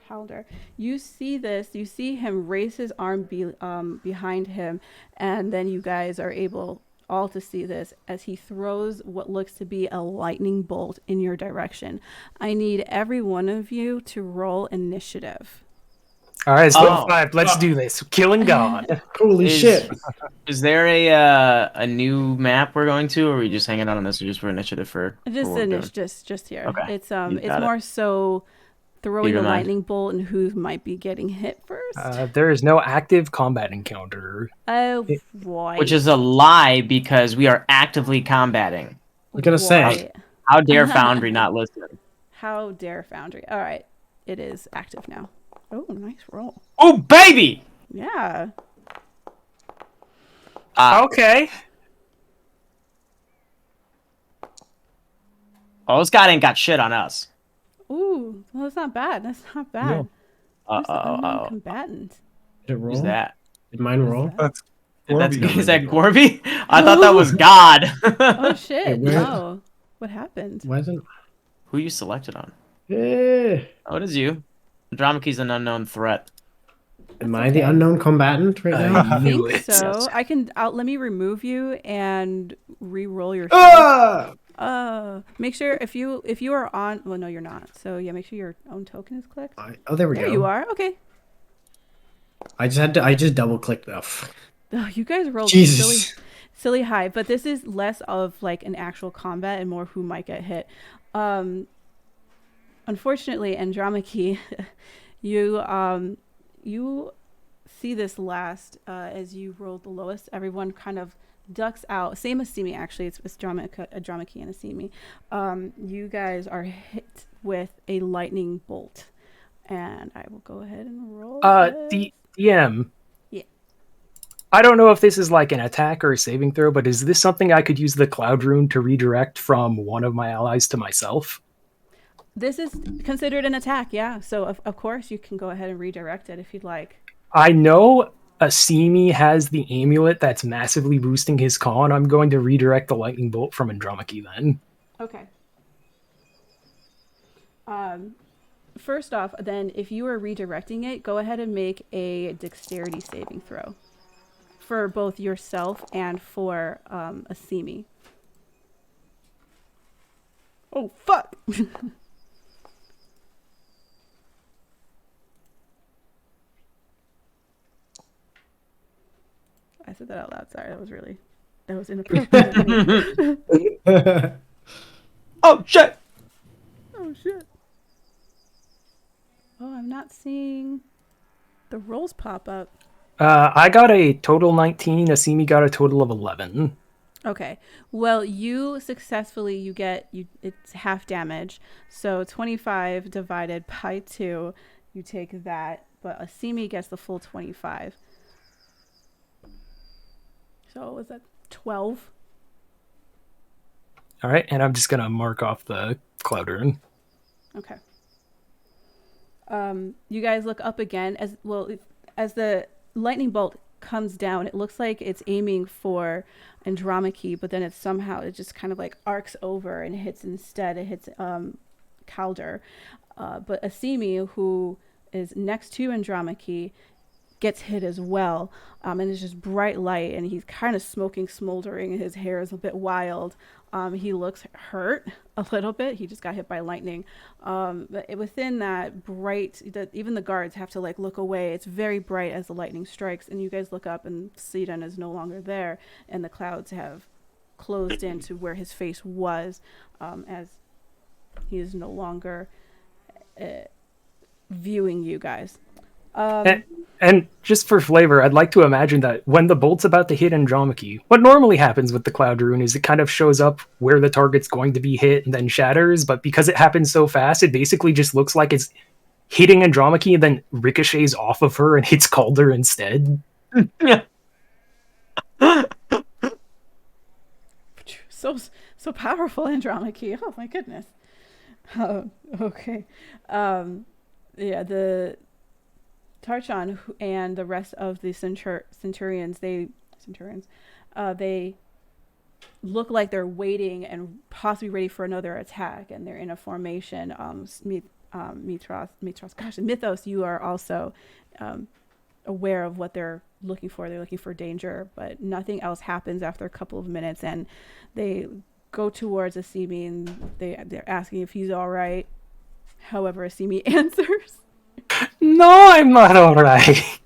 Calendar. You see this, you see him raise his arm behind him, and then you guys are able all to see this as he throws what looks to be a lightning bolt in your direction. I need every one of you to roll initiative. All right, it's level Oh. 5. Let's do this. Killing God. Holy shit! Is there a new map we're going to, or are we just hanging out on this, or just for initiative for Just what we're doing? just here. Okay. It's You it's got it. more so throwing Keep a in mind. lightning bolt and who might be getting hit first. There is no active combat encounter. Oh boy. Which is a lie because we are actively combating. I was gonna say. Right. How dare Foundry not listen? How dare Foundry. All right. It is active now. Oh, nice roll. Oh, baby! Yeah. Okay. Oh, this guy ain't got shit on us. Ooh, well, that's not bad. That's not bad. Who's the unknown combatant? Did it roll? Who's that? Did mine roll? That's That's, Gorby. is that Gorby? I thought that was God. Oh shit! where- No. What happened? Why isn't? Who you selected on? Eh. Oh, it is you. Andromache's an unknown threat. Am I the unknown combatant right now? I knew think it. so. I can. Let me remove you and re-roll your. Ah! Make sure if you are on. Well, no, you're not. So yeah, make sure your own token is clicked. Oh, there we There go. you are. Okay. I just double clicked off. Oh, you guys rolled Jesus. silly high, but this is less of like an actual combat and more who might get hit. Unfortunately, Andromache, you see this last as you rolled the lowest. Everyone kind of ducks out. Same as Asimi, actually. It's Andromache and Asimi. You guys are hit with a lightning bolt, and I will go ahead and roll. DM. Yeah. I don't know if this is like an attack or a saving throw, but is this something I could use the Cloud Rune to redirect from one of my allies to myself? This is considered an attack, yeah. So of course you can go ahead and redirect it if you'd like. I know Asimi has the amulet that's massively boosting his con. I'm going to redirect the lightning bolt from Andromache then. Okay. First off, then, if you are redirecting it, go ahead and make a dexterity saving throw for both yourself and for Asimi. Oh, fuck! I said that out loud. Sorry, that was inappropriate. Oh, shit! Oh, shit. Oh, I'm not seeing the rolls pop up. I got a total 19. Asimi got a total of 11. Okay. Well, you successfully, it's half damage. So 25 divided by 2, you take that. But Asimi gets the full 25. So was that 12? All right, and I'm just going to mark off the Cloud Rune. Okay. You guys look up again as the lightning bolt comes down. It looks like it's aiming for Andromache, but then it just kind of like arcs over and hits Calder. But Asimi, who is next to Andromache, gets hit as well. And it's just bright light, and he's kind of smoking, smoldering. His hair is a bit wild. He looks hurt a little bit. He just got hit by lightning. But within that bright, even the guards have to like look away. It's very bright as the lightning strikes, and you guys look up, and Sidon is no longer there, and the clouds have closed into where his face was, as he is no longer viewing you guys. And just for flavor, I'd like to imagine that when the bolt's about to hit Andromache, what normally happens with the Cloud Rune is it kind of shows up where the target's going to be hit and then shatters, but because it happens so fast, it basically just looks like it's hitting Andromache and then ricochets off of her and hits Calder instead. So powerful, Andromache. Oh my goodness. Okay. Yeah, the Tarchon and the rest of the centurions, they look like they're waiting and possibly ready for another attack, and they're in a formation. Mythos, you are also aware of what they're looking for. They're looking for danger, but nothing else happens after a couple of minutes, and they go towards Asimi, and they're asking if he's all right. However, Asimi answers, "No, I'm not all right."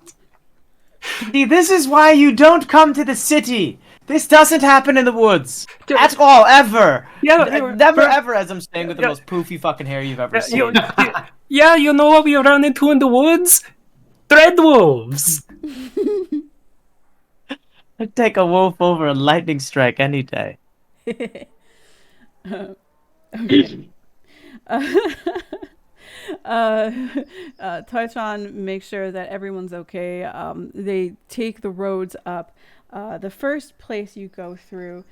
See, this is why you don't come to the city. This doesn't happen in the woods at all, ever. Yeah, never, ever, as I'm saying, with the most poofy fucking hair you've ever seen. Yeah, you know what we run into in the woods? Dreadwolves. I'd take a wolf over a lightning strike any day. Okay. Tarchon makes sure that everyone's okay. They take the roads up. The first place you go through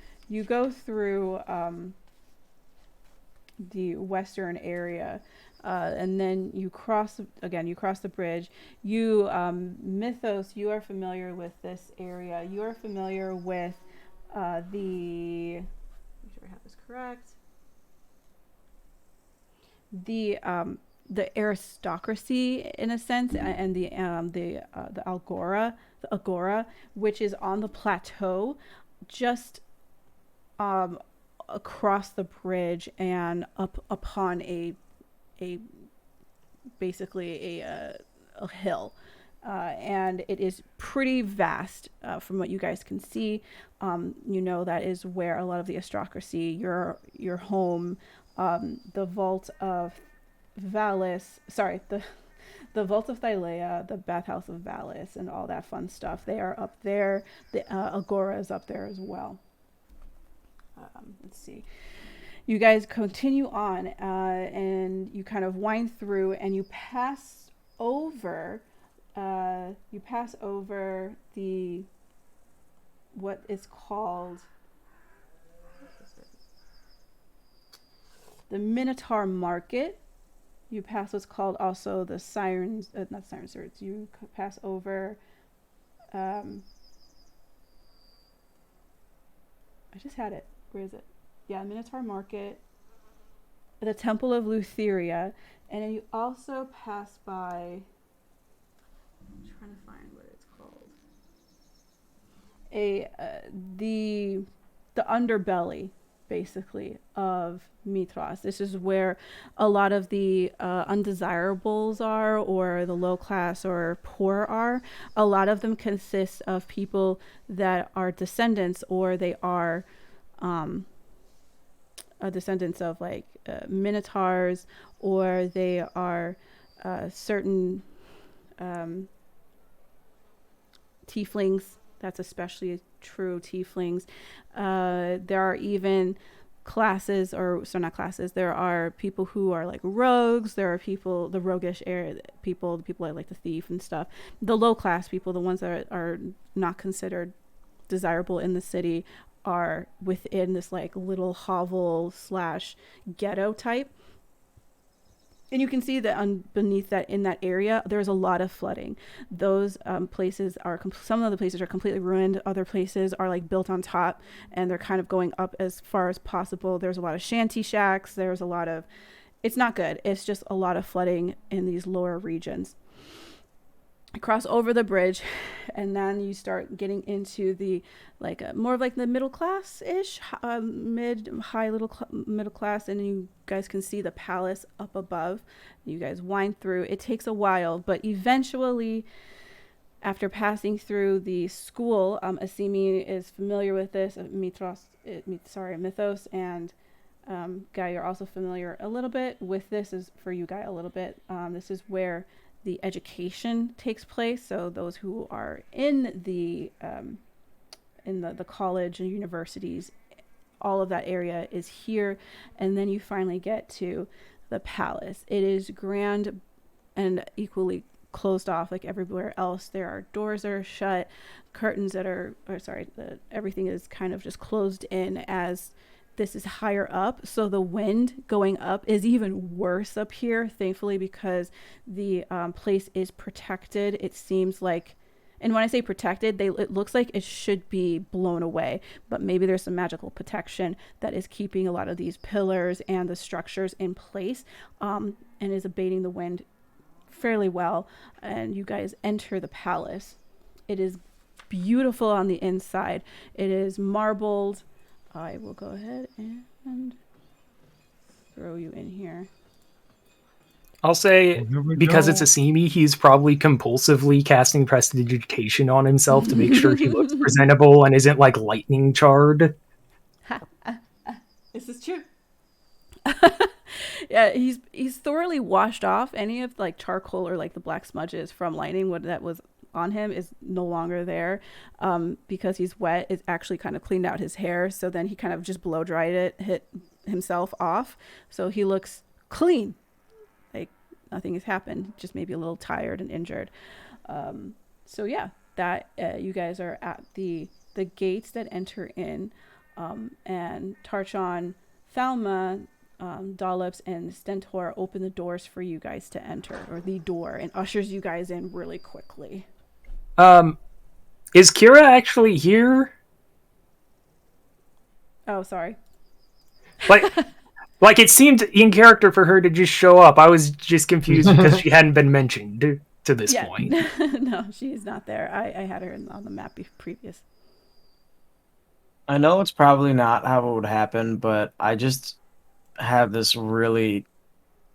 the western area, and then you cross the bridge. You, Mythos, you are familiar with this area. You are familiar with make sure I have this correct. The aristocracy, in a sense, and the agora, which is on the plateau, just across the bridge and up upon a basically a hill, and it is pretty vast from what you guys can see. You know that is where a lot of the aristocracy, your home, the vault of Valis, the vault of Thylea, the bathhouse of Valis, and all that fun stuff. They are up there. The agora is up there as well. Let's see. You guys continue on, and you kind of wind through, and you pass over. The what is called the Minotaur Market. You pass what's called also the Sirens, not Siren Swords. You pass over. I just had it. Where is it? Yeah, Minotaur Market, the Temple of Lutheria, and then you also pass by. I'm trying to find what it's called. The underbelly, basically, of Mithras. This is where a lot of the undesirables are, or the low class or poor are. A lot of them consist of people that are descendants, or they are descendants of like minotaurs, or they are certain tieflings. That's especially true, tieflings. There are even classes, not classes. There are people who are like rogues. There are people, the roguish area people, the people that like the thief and stuff. The low class people, the ones that are not considered desirable in the city, are within this like little hovel / ghetto type. And you can see that beneath that, in that area, there's a lot of flooding. Those places are, some of the places are completely ruined. Other places are like built on top, and they're kind of going up as far as possible. There's a lot of shanty shacks. There's a lot of, it's not good. It's just a lot of flooding in these lower regions. cross over the bridge, and then you start getting into the more of like the middle class ish, mid high middle class, and you guys can see the palace up above. You guys wind through. It takes a while, but eventually, after passing through the school, Asimi is familiar with this. Mythos, and Guy, you're also familiar a little bit with this. Is for you, Guy, a little bit. This is where the education takes place. So those who are in the college and universities, all of that area is here, and then you finally get to the palace. It is grand and equally closed off like everywhere else. There are doors that are shut, curtains that are, everything is kind of just closed in, as this is higher up, so the wind going up is even worse up here, thankfully, because the place is protected. It seems like, and when I say protected, it looks like it should be blown away, but maybe there's some magical protection that is keeping a lot of these pillars and the structures in place, and is abating the wind fairly well. And you guys enter the palace. It is beautiful on the inside. It is marbled. I will go ahead and throw you in here. I'll say, Here we because go. it's a Simi, he's probably compulsively casting prestidigitation on himself to make sure he looks presentable and isn't like lightning charred. This is true. Yeah, he's thoroughly washed off any of like charcoal or like the black smudges from lightning. What that was on him is no longer there, because he's wet. It's actually kind of cleaned out his hair, so then he kind of just blow dried it, hit himself off, so he looks clean, like nothing has happened, just maybe a little tired and injured. So yeah, that you guys are at the gates that enter in, and Tarchon, Thalma, Dollops, and Stentor open the doors for you guys to enter, or the door, and ushers you guys in really quickly. Is Kira actually here? Oh, sorry. Like it seemed in character for her to just show up. I was just confused because she hadn't been mentioned to this point. No, she's not there. I had her on the map previous. I know it's probably not how it would happen, but I just have this really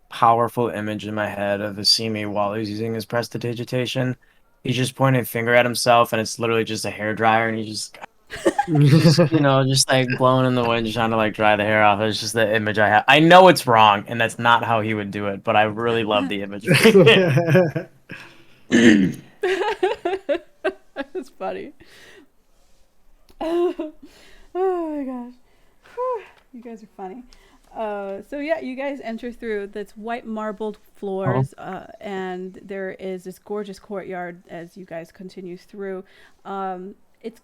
powerful image in my head of Asimi while he's using his prestidigitation. He's just pointing a finger at himself, and it's literally just a hairdryer, and he's just just like blowing in the wind, just trying to like dry the hair off. It's just the image I have. I know it's wrong, and that's not how he would do it, but I really love the image. That's funny. Oh my gosh. Whew. You guys are funny. So yeah, you guys enter through that's white marbled floors, and there is this gorgeous courtyard as you guys continue through. It's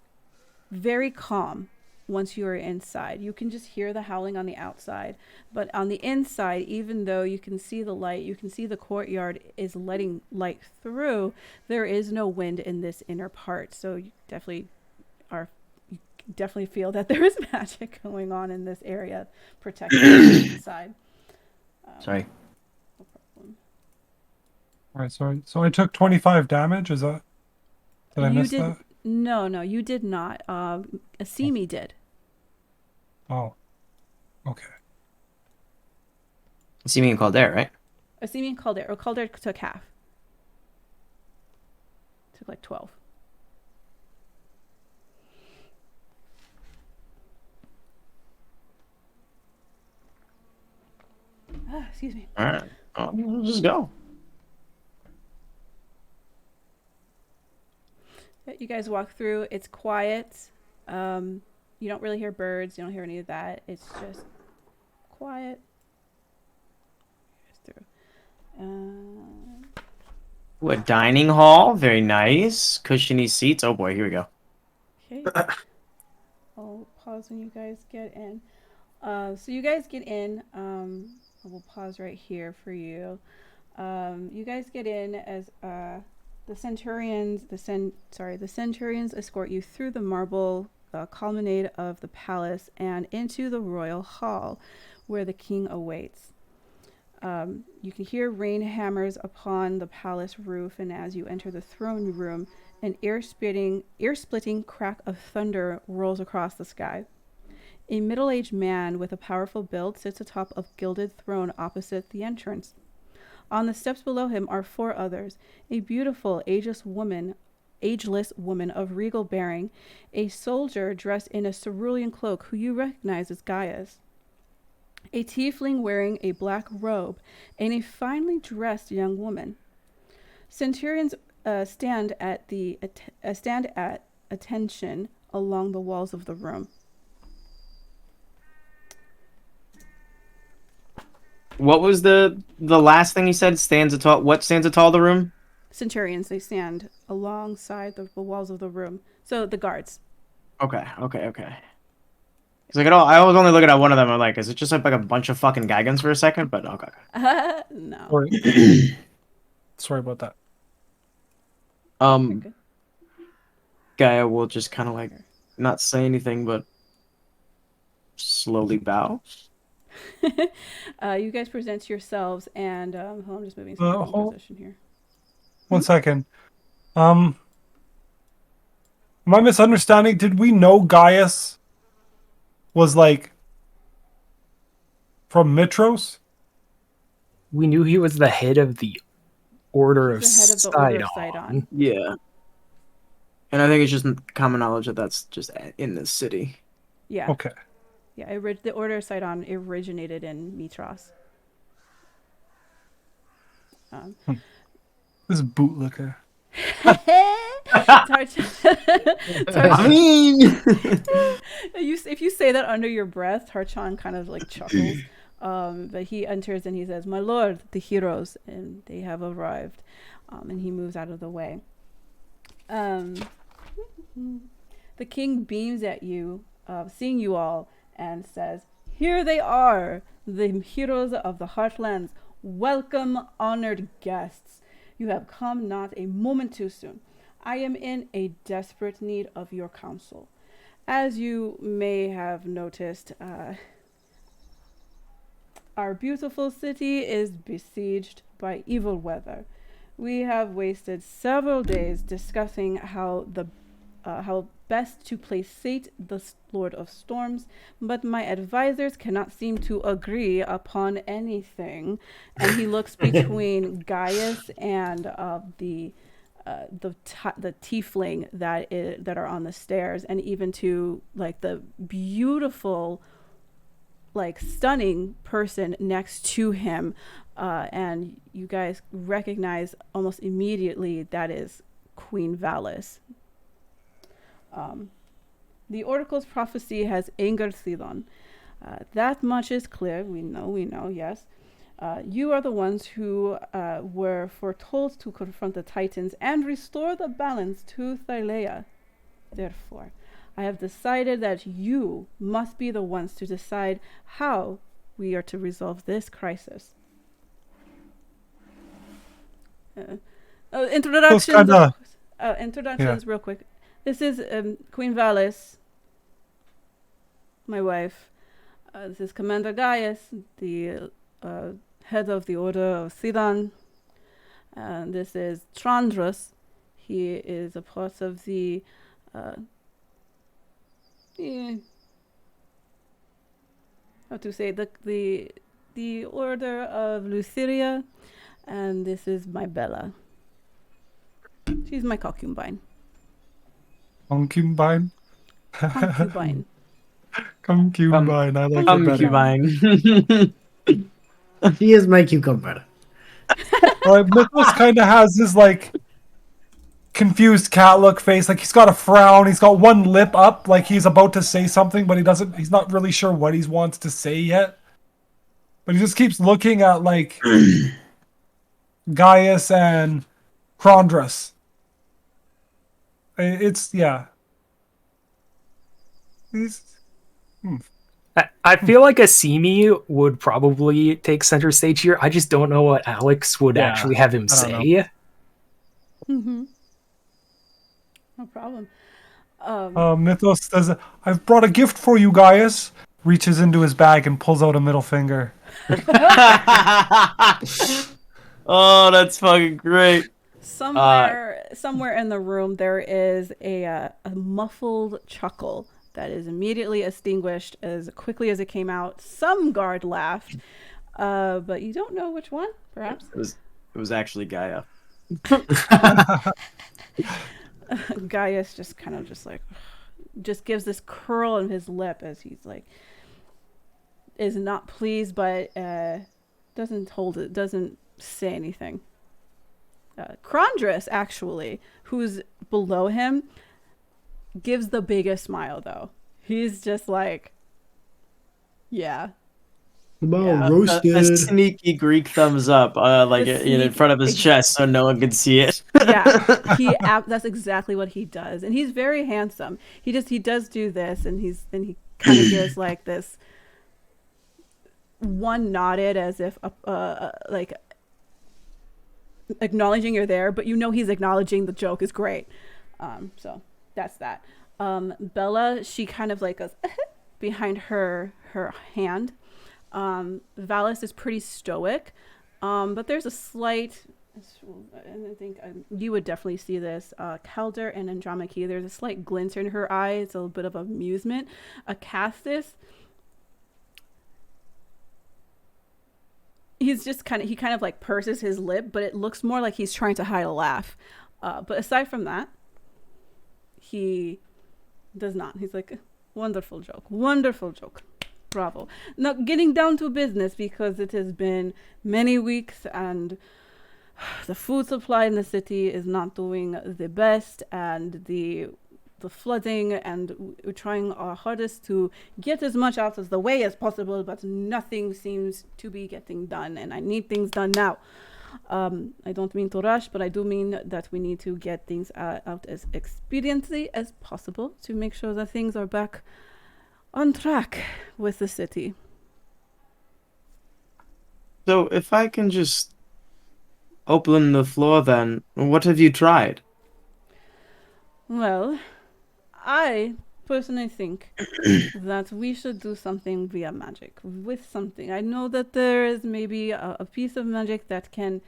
very calm once you are inside. You can just hear the howling on the outside, but on the inside, even though you can see the light, you can see the courtyard is letting light through, there is no wind in this inner part, so you definitely feel that there is magic going on in this area, protecting the inside. Sorry. No problem. All right, sorry. So I took 25 damage. Is that? Did I miss that? No, you did not. Asimi did. Oh, okay. Asimi and Calder, right? Asimi and Calder. Or Calder took half. Took like 12. Excuse me. All right. Well, let's just go. You guys walk through. It's quiet. You don't really hear birds. You don't hear any of that. It's just quiet. Ooh, a dining hall. Very nice. Cushiony seats. Oh boy, here we go. Okay. I'll pause when you guys get in. So you guys get in. I will pause right here for you. You guys get in as the centurions escort you through the marble colonnade of the palace and into the royal hall where the king awaits. You can hear rain hammers upon the palace roof, and as you enter the throne room, an ear-splitting crack of thunder rolls across the sky. A middle-aged man with a powerful build sits atop a gilded throne opposite the entrance. On the steps below him are 4 others: a beautiful, ageless woman of regal bearing, a soldier dressed in a cerulean cloak who you recognize as Gaius, a tiefling wearing a black robe, and a finely dressed young woman. Centurions stand at attention along the walls of the room. What was the last thing he said? Stands atall. What stands atall the room? Centurions, they stand alongside the walls of the room. So the guards. Okay. It's like I was only looking at one of them. I'm like, is it just like a bunch of fucking Gigans for a second? But okay. No. Sorry about that. Okay, Gaia will just kind of like not say anything, but slowly bow. you guys present yourselves, and hold on, I'm just moving some position here. One second. Am I misunderstanding? Did we know Gaius was like from Mitros? We knew he was the head of the Order of The head of the Order of Sidon. Yeah. And I think it's just common knowledge that that's just in this city. Yeah. Okay. Yeah, the Order of Sidon originated in Mitros. This bootlicker. I mean, if you say that under your breath, Tarchan kind of like chuckles. But he enters and he says, "My lord, the heroes, and they have arrived." And he moves out of the way. The king beams at you, seeing you all, and says, "Here they are, the heroes of the Heartlands. Welcome, honored guests. You have come not a moment too soon. I am in a desperate need of your counsel. As you may have noticed, our beautiful city is besieged by evil weather. We have wasted several days discussing how best to placate the Lord of Storms, but my advisors cannot seem to agree upon anything." And he looks between Gaius and the tiefling that are on the stairs, and even to like the beautiful, like stunning person next to him, and you guys recognize almost immediately that is Queen Valis. The oracle's prophecy has angered Sidon. That much is clear. We know, yes. You are the ones who were foretold to confront the Titans and restore the balance to Thylea. Therefore, I have decided that you must be the ones to decide how we are to resolve this crisis. Introductions. Introductions, real quick. This is Queen Valis, my wife. This is Commander Gaius, the head of the Order of Sidon. And this is Trandrus. He is a part of the how to say, the Order of Lutheria. And this is my Bella. She's my concubine. Concubine? Concubine. Concubine. I like it better. concubine. She is my cucumber. Mythos kind of has this like confused cat look face. Like he's got a frown. He's got one lip up, like he's about to say something, but he's not really sure what he wants to say yet. But he just keeps looking at like Gaius and Crondrus. It's yeah. I feel like Asimi would probably take center stage here. I just don't know what Alex would actually have him say. Mm-hmm. No problem. Mythos says, "I've brought a gift for you, Gaius." Reaches into his bag and pulls out a middle finger. Oh, that's fucking great. Somewhere in the room there is a muffled chuckle that is immediately extinguished as quickly as it came out. Some guard laughed, but you don't know which one. Perhaps It was actually Gaia. Gaius just kind of just gives this curl on his lip as he's like is not pleased, but doesn't say anything. Crondris, actually, who's below him, gives the biggest smile, though. He's just like, yeah. Come on, Yeah. A roasted. sneaky Greek thumbs up, in front of his chest, so no one can see it. Yeah, that's exactly what he does, and he's very handsome. He does do this, and he kind of gives like this one nodded as if like acknowledging you're there, but you know he's acknowledging the joke is great. So that's that. Bella, she kind of like goes behind her hand. Valis is pretty stoic, but there's a slight, and I think you would definitely see this. Calder and Andromache, there's a slight glint in her eye. It's a little bit of amusement. Acastus, he kind of like purses his lip, but it looks more like he's trying to hide a laugh. But aside from that, he does not. He's like, wonderful joke, bravo. Now getting down to business, because it has been many weeks and the food supply in the city is not doing the best, and the flooding, and we're trying our hardest to get as much out of the way as possible, but nothing seems to be getting done, and I need things done now. I don't mean to rush, but I do mean that we need to get things out as expediently as possible to make sure that things are back on track with the city. So if I can just open the floor, then what have you tried? Well, I personally think that we should do something via magic, with something. I know that there is maybe a piece of magic that can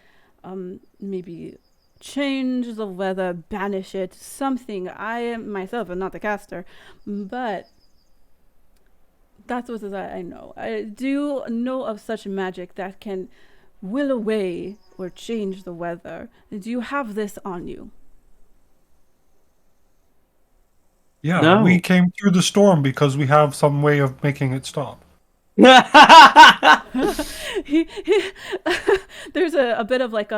maybe change the weather, banish it, something. I myself am not a caster, but that's what I know. I do know of such magic that can will away or change the weather. Do you have this on you? Yeah, No. we came through the storm because we have some way of making it stop. There's a bit of like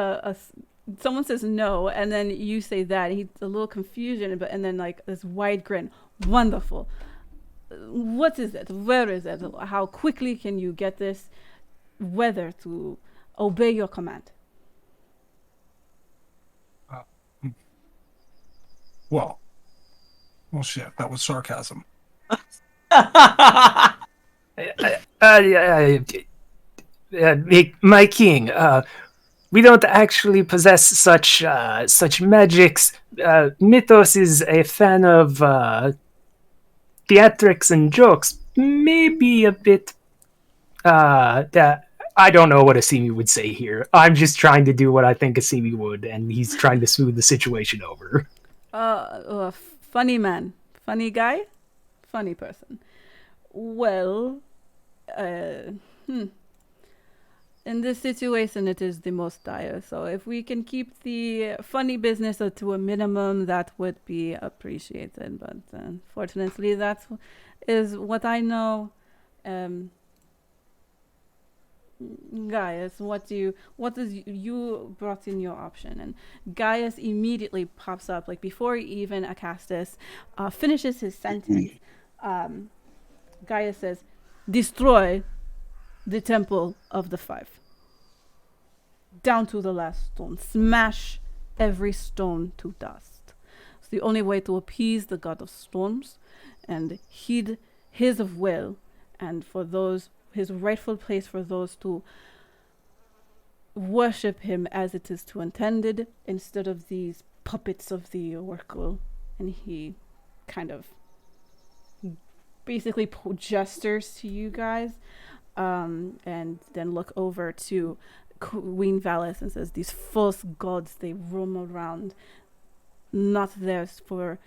someone says no, and then you say that. He's a little confusion, and then like this wide grin. Wonderful. What is it? Where is it? How quickly can you get this weather to obey your command? Well, shit, that was sarcasm. My king, we don't actually possess such magics. Mythos is a fan of theatrics and jokes. Maybe a bit. That I don't know what Asimi would say here. I'm just trying to do what I think Asimi would, and he's trying to smooth the situation over. Funny man, funny guy, funny person. Well, in this situation, it is the most dire. So if we can keep the funny business to a minimum, that would be appreciated. But unfortunately, that is what I know. Gaius, what is you brought in your option? And Gaius immediately pops up, like before even Acastus finishes his sentence. Gaius says, "Destroy the Temple of the Five, down to the last stone. Smash every stone to dust. It's the only way to appease the god of storms and heed his will, and for those his rightful place for those to worship him as it is to intended, instead of these puppets of the oracle." And he kind of basically gestures to you guys. and then look over to Queen Valis and says, "These false gods, they roam around, not theirs from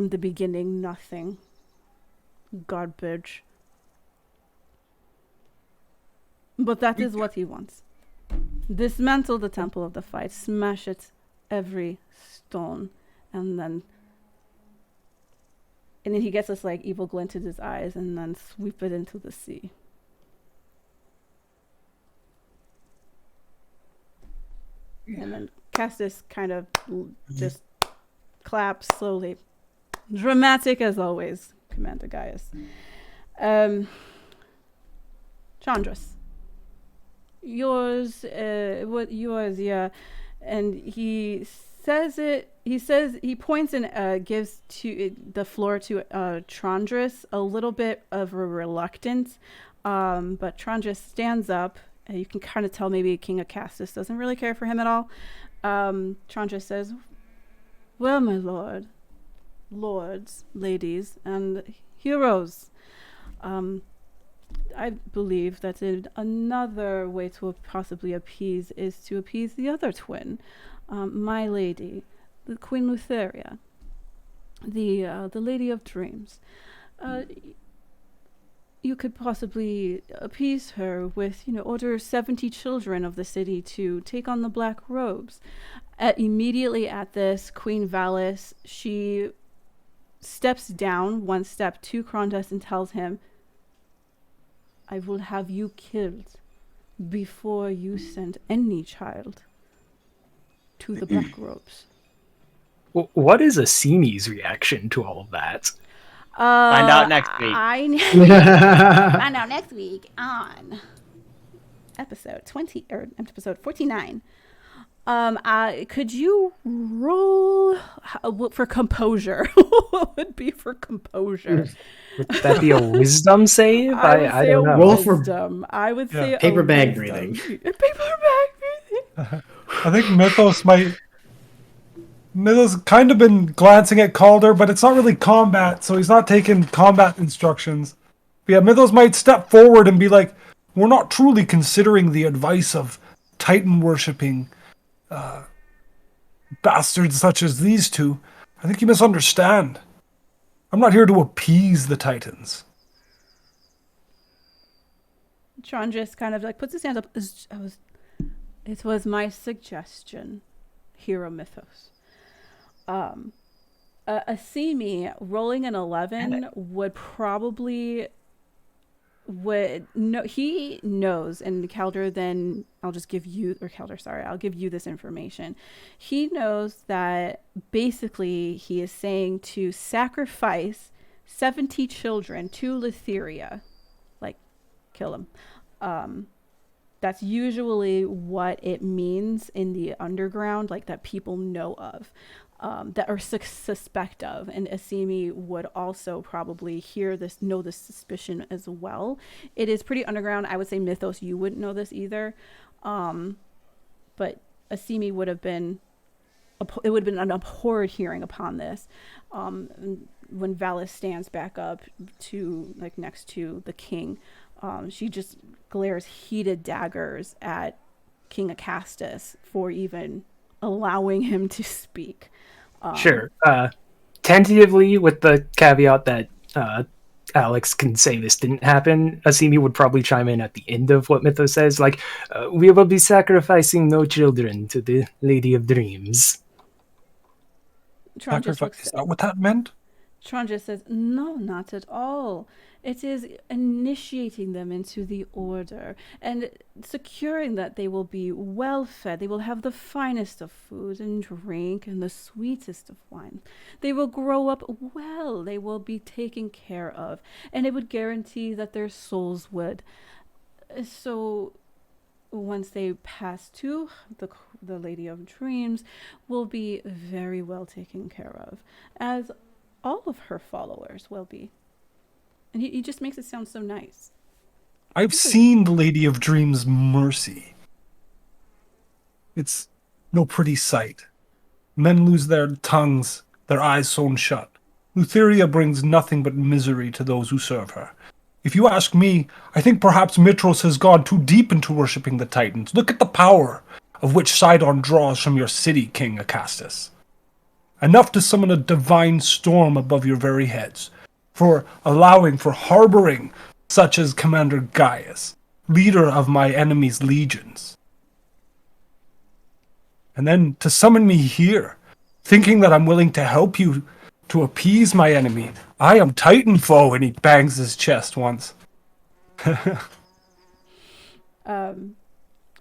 the beginning, nothing. Garbage." But that is what he wants. Dismantle the Temple of the Fight, smash it every stone, and then he gets this like evil glint in his eyes, and then sweep it into the sea. And then Castus kind of just claps slowly. Dramatic as always, Commander Gaius. Chandras. Yours, yeah. And he says it, he points and gives the floor to Chandras, a little bit of a reluctance. But Chandras stands up. You can kind of tell maybe King Acastus doesn't really care for him at all. Chandras says, "Well, my lord, lords, ladies, and heroes, I believe that another way to possibly appease is to appease the other twin, my lady, the Queen Lutheria, the Lady of Dreams. You could possibly appease her with, order 70 children of the city to take on the black robes." Immediately at this, Queen Valis, she steps down one step to Crondas and tells him, "I will have you killed before you send any child to the black robes." What is Asimi's reaction to all of that? Find out next week. Find out next week on episode 20 or episode 49. Could you roll for composure? What would be for composure? Would that be a wisdom save? I don't know. Roll for wisdom. I would say paper bag wisdom. breathing. Paper bag breathing. I think Mythos kind of been glancing at Calder, but it's not really combat, so he's not taking combat instructions. But yeah, Mythos might step forward and be like, "We're not truly considering the advice of Titan-worshipping bastards such as these two. I think you misunderstand. I'm not here to appease the Titans." Tron just kind of like puts his hand up. It was my suggestion, Hero Mythos. Asimi rolling an 11 would probably he knows, and Calder, then I'll give you this information. He knows that basically he is saying to sacrifice 70 children to Lutheria, like kill them. That's usually what it means in the underground, like that people know of. That are suspect of, and Asimi would also probably know this suspicion as well. It is pretty underground. I would say Mythos, you wouldn't know this either, but Asimi would have been. It would have been an abhorred hearing upon this. When Valis stands back up to next to the king, she just glares heated daggers at King Acastus for even allowing him to speak. Sure. Tentatively, with the caveat that Alex can say this didn't happen, Asimi would probably chime in at the end of what Mythos says, like, "We will be sacrificing no children to the Lady of Dreams." Sacrifice, is that what that meant? Tron just says, "No, not at all. It is initiating them into the order and securing that they will be well fed. They will have the finest of food and drink and the sweetest of wine. They will grow up well. They will be taken care of. And it would guarantee that their souls would. So once they pass to the Lady of Dreams, will be very well taken care of, as all of her followers will be." And he just makes it sound so nice. I've seen the Lady of Dreams' mercy. It's no pretty sight. Men lose their tongues, their eyes sewn shut. Lutheria brings nothing but misery to those who serve her. If you ask me, I think perhaps Mitros has gone too deep into worshipping the Titans. Look at the power of which Sidon draws from your city, King Acastus. Enough to summon a divine storm above your very heads, for harboring such as Commander Gaius, leader of my enemy's legions. And then to summon me here, thinking that I'm willing to help you to appease my enemy. I am Titan foe, and he bangs his chest once.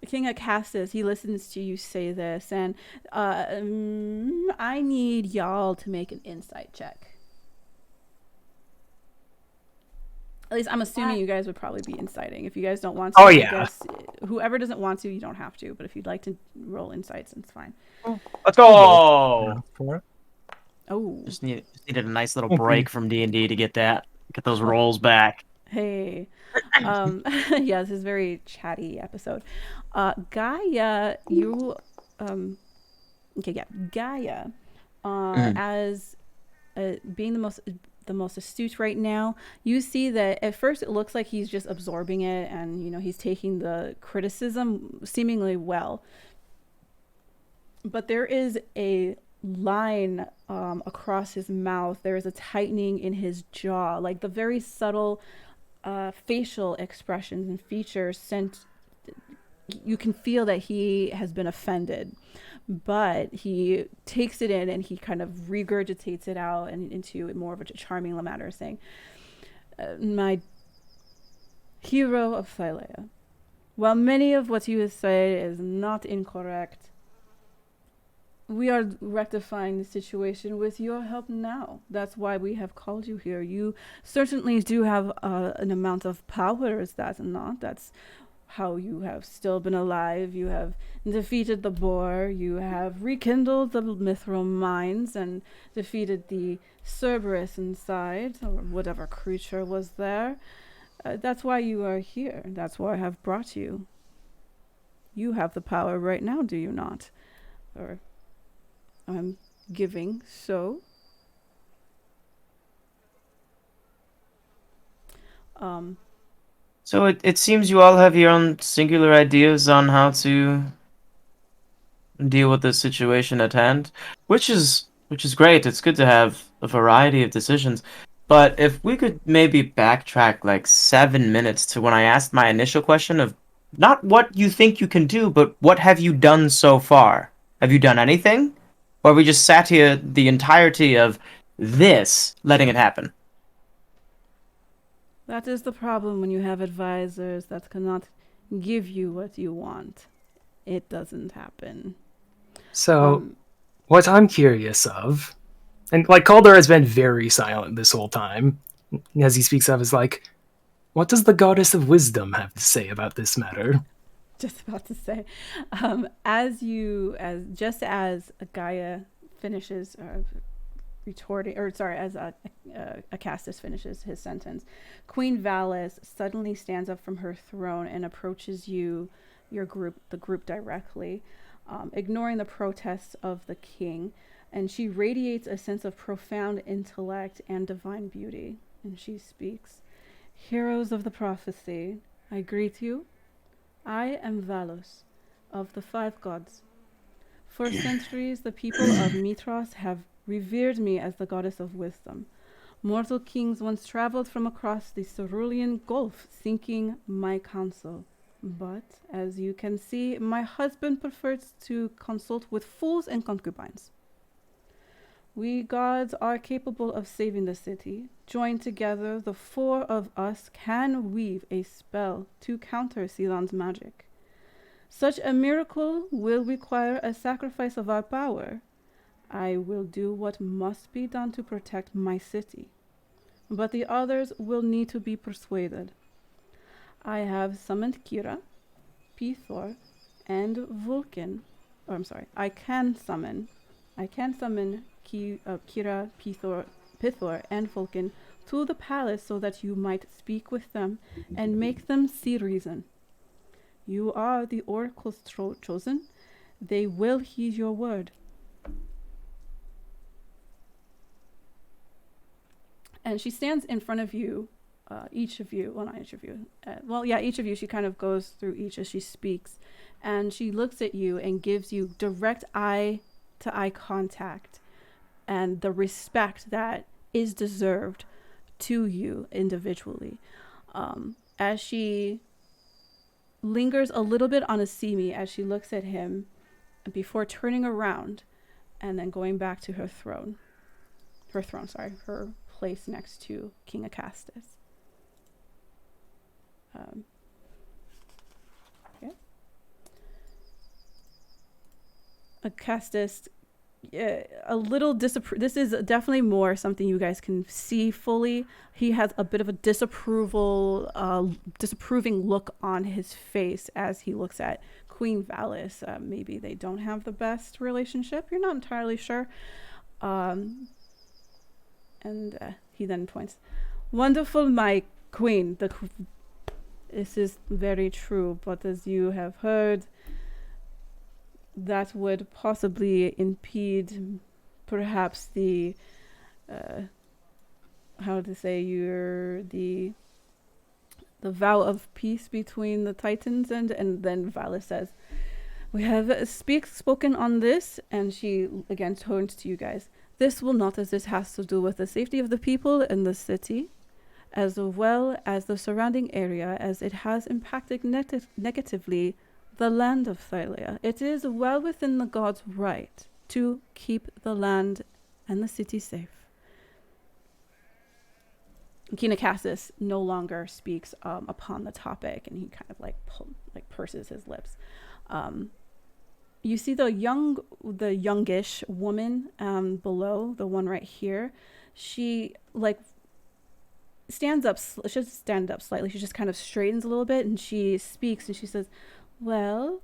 King Acastus, he listens to you say this, and I need y'all to make an insight check. At least I'm assuming you guys would probably be inciting. If you guys don't want to, Oh, yeah. I guess whoever doesn't want to, you don't have to. But if you'd like to roll insights, it's fine. Let's go. For it. Oh, Just needed a nice little Okay. break from D&D to get those rolls back. hey. Yeah, this is a very chatty episode. Gaia, you okay, yeah. Gaia, as being the most astute right now, you see that at first it looks like he's just absorbing it, and he's taking the criticism seemingly well. But there is a line across his mouth. There is a tightening in his jaw, like the very subtle facial expressions and features you can feel that he has been offended, but he takes it in and he kind of regurgitates it out and into more of a charming manner, saying, my hero of Thylea, while many of what you have said is not incorrect, we are rectifying the situation with your help now. That's why we have called you here. You certainly do have an amount of power, is that not? That's how you have still been alive. You have defeated the boar. You have rekindled the mithril mines and defeated the Cerberus inside, or whatever creature was there. That's why you are here. That's why I have brought you. You have the power right now, do you not? Or I'm giving so. So it seems you all have your own singular ideas on how to deal with the situation at hand, which is great. It's good to have a variety of decisions. But if we could maybe backtrack like 7 minutes to when I asked my initial question of not what you think you can do, but what have you done so far? Have you done anything? Or have we just sat here the entirety of this, letting it happen? That is the problem when you have advisors that cannot give you what you want. It doesn't happen. So, what I'm curious of, and like Calder has been very silent this whole time, as he speaks of, is like, what does the goddess of wisdom have to say about this matter? Just about to say, just as Gaia finishes retorting, or sorry, as Acastus finishes his sentence, Queen Valis suddenly stands up from her throne and approaches the group directly, ignoring the protests of the king, and she radiates a sense of profound intellect and divine beauty. And she speaks, "Heroes of the prophecy, I greet you. I am Valos, of the five gods. For centuries, the people of Mitros have revered me as the goddess of wisdom. Mortal kings once traveled from across the Cerulean Gulf seeking my counsel. But, as you can see, my husband prefers to consult with fools and concubines. We gods are capable of saving the city. Joined together, the four of us can weave a spell to counter Ceylon's magic. Such a miracle will require a sacrifice of our power. I will do what must be done to protect my city. But the others will need to be persuaded. I have summoned Kira, Pithor, and Vulcan. Or I'm sorry, I can summon Kira, Pithor, and Vulcan to the palace so that you might speak with them and make them see reason. You are the oracles chosen. They will heed your word." And she stands in front of you, each of you, well, not each of you, each of you, she kind of goes through each as she speaks, and she looks at you and gives you direct eye-to-eye contact and the respect that is deserved to you individually. As she lingers a little bit on Asimi as she looks at him before turning around and then going back to her place next to King Acastus. Acastus, a little this is definitely more something you guys can see fully. He has a bit of a disapproving look on his face as he looks at Queen Valis. Maybe they don't have the best relationship. You're not entirely sure. And he then points, "Wonderful, my queen. This is very true, but as you have heard, that would possibly impede perhaps the the vow of peace between the Titans." And then Valis says, "We have spoken on this," and she again turns to you guys. "This will not, as this has to do with the safety of the people in the city, as well as the surrounding area, as it has impacted negatively the land of Thylia. It is well within the gods' right to keep the land and the city safe." King Acastus no longer speaks upon the topic, and he kind of purses his lips. You see the youngish woman below, the one right here. She stands up. She doesn't stand up slightly. She just kind of straightens a little bit, and she speaks, and she says, "Well,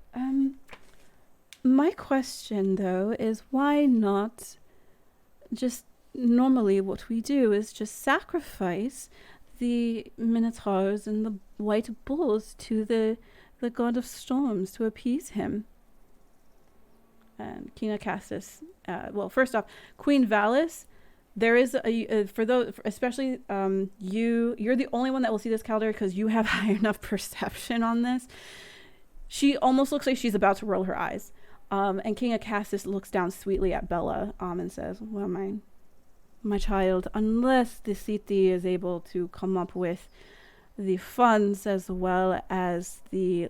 my question though is why not just normally what we do is just sacrifice the minotaurs and the white bulls to the god of storms to appease him." And King Acastus, first off, Queen Valis, there is for those, especially you're the only one that will see this, Calder, because you have high enough perception on this. She almost looks like she's about to roll her eyes. And King Acastus looks down sweetly at Bella and says, "Well, my child, unless the city is able to come up with the funds as well as the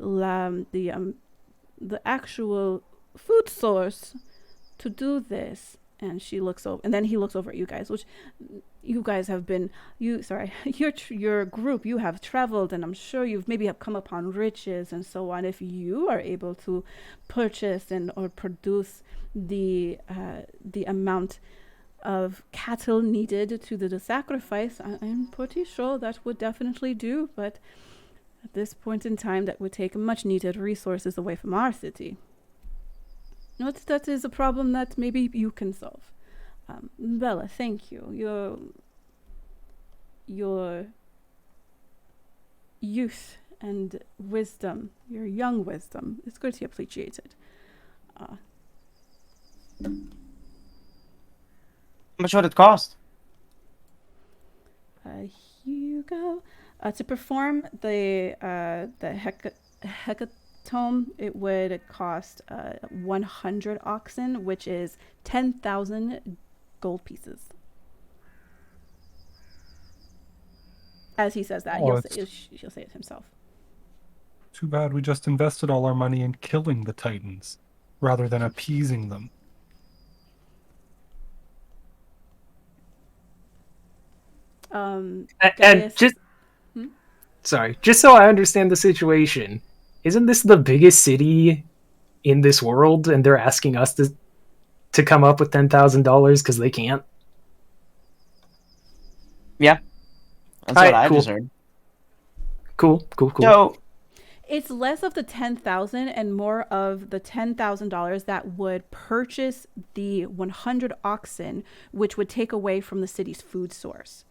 actual food source to do this," and she looks over, and then he looks over at you guys, which you guys have been, your group, you have traveled, and I'm sure you've maybe have come upon riches and so on. If you are able to purchase or produce the amount of cattle needed to the sacrifice, I'm pretty sure that would definitely do. But at this point in time, that would take much needed resources away from our city. That is a problem that maybe you can solve. Bella, thank you. Your youth and wisdom, your young wisdom, is greatly appreciated. How much would it cost? Here you go. To perform the hecatome, it would cost 100 oxen, which is 10,000 gold pieces. As he says that, he'll say it himself. Too bad we just invested all our money in killing the Titans rather than appeasing them. And just so I understand the situation, isn't this the biggest city in this world, and they're asking us to come up with $10,000 because they can't? Yeah, that's what I just heard. Cool. So it's less of the 10,000 and more of the $10,000 that would purchase the 100 oxen, which would take away from the city's food source.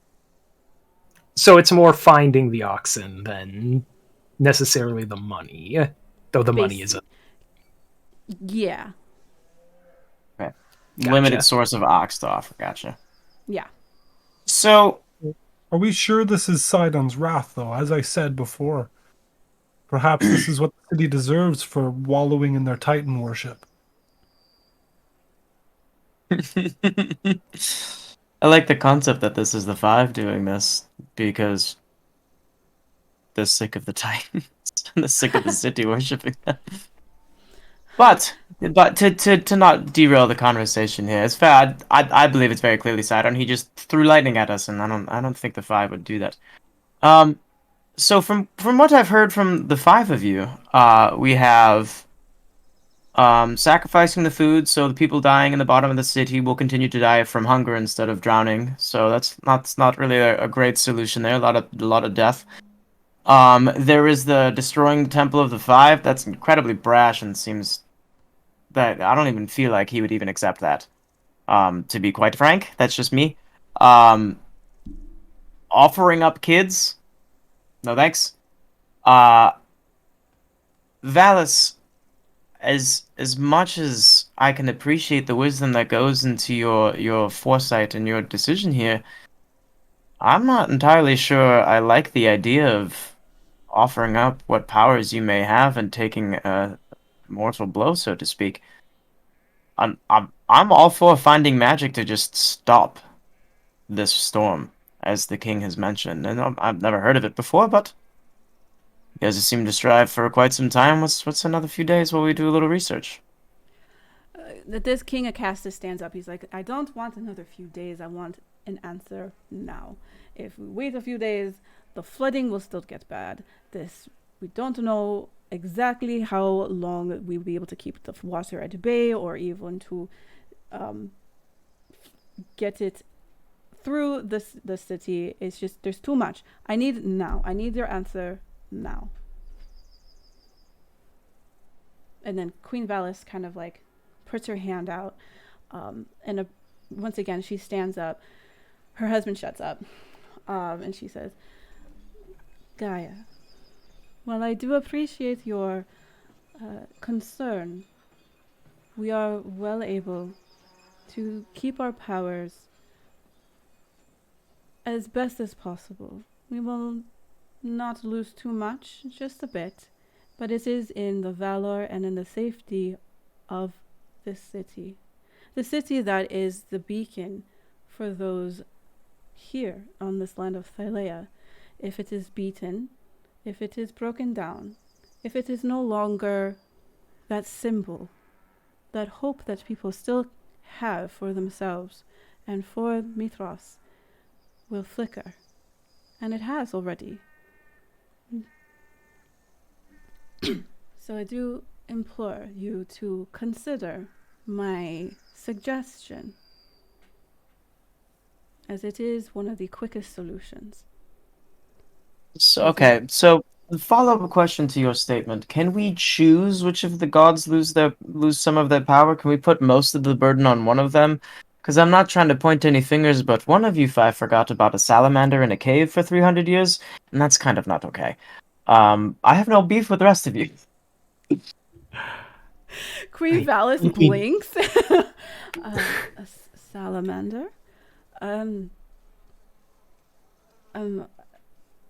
So it's more finding the oxen than necessarily the money, though the money is yeah. Okay. Gotcha. Limited source of ox to offer. Gotcha. Yeah. So Are we sure this is Sidon's wrath, though? As I said before, perhaps this is what the city deserves for wallowing in their Titan worship. I like the concept that this is the Five doing this because they're sick of the Titans and they're sick of the city worshiping them. But to not derail the conversation here, it's fair. I believe it's very clearly Sidon. He just threw lightning at us, and I don't think the Five would do that. So from what I've heard from the five of you, we have sacrificing the food, so the people dying in the bottom of the city will continue to die from hunger instead of drowning. So that's not really a great solution there. A lot of death. There is the destroying the Temple of the Five. That's incredibly brash and seems that I don't even feel like he would even accept that. To be quite frank, that's just me. Offering up kids, no thanks. Valis, as much as I can appreciate the wisdom that goes into your foresight and your decision here, I'm not entirely sure I like the idea of offering up what powers you may have and taking a mortal blow, so to speak. I'm all for finding magic to just stop this storm, as the king has mentioned. And I've never heard of it before, but you guys seem to strive for quite some time. What's another few days while we do a little research? This King Acastus stands up. He's like, I don't want another few days. I want an answer now. If we wait a few days, the flooding will still get bad. We don't know exactly how long we'll be able to keep the water at bay or even to get it through the city. It's just, there's too much. I need now. I need your answer now. And then Queen Valis kind of like puts her hand out, and once again she stands up. Her husband shuts up, and she says, Gaia, well, I do appreciate your concern. We are well able to keep our powers as best as possible. We will not lose too much, just a bit, but it is in the valor and in the safety of this city. The city that is the beacon for those here on this land of Thylea. If it is beaten, if it is broken down, if it is no longer that symbol, that hope that people still have for themselves and for Mithras will flicker. And it has already. So I do implore you to consider my suggestion, as it is one of the quickest solutions. So so the follow-up question to your statement: can we choose which of the gods lose some of their power? Can we put most of the burden on one of them? Because I'm not trying to point any fingers, but one of you five forgot about a salamander in a cave for 300 years, and that's kind of not okay. I have no beef with the rest of you. Queen Valis blinks. A salamander? I'm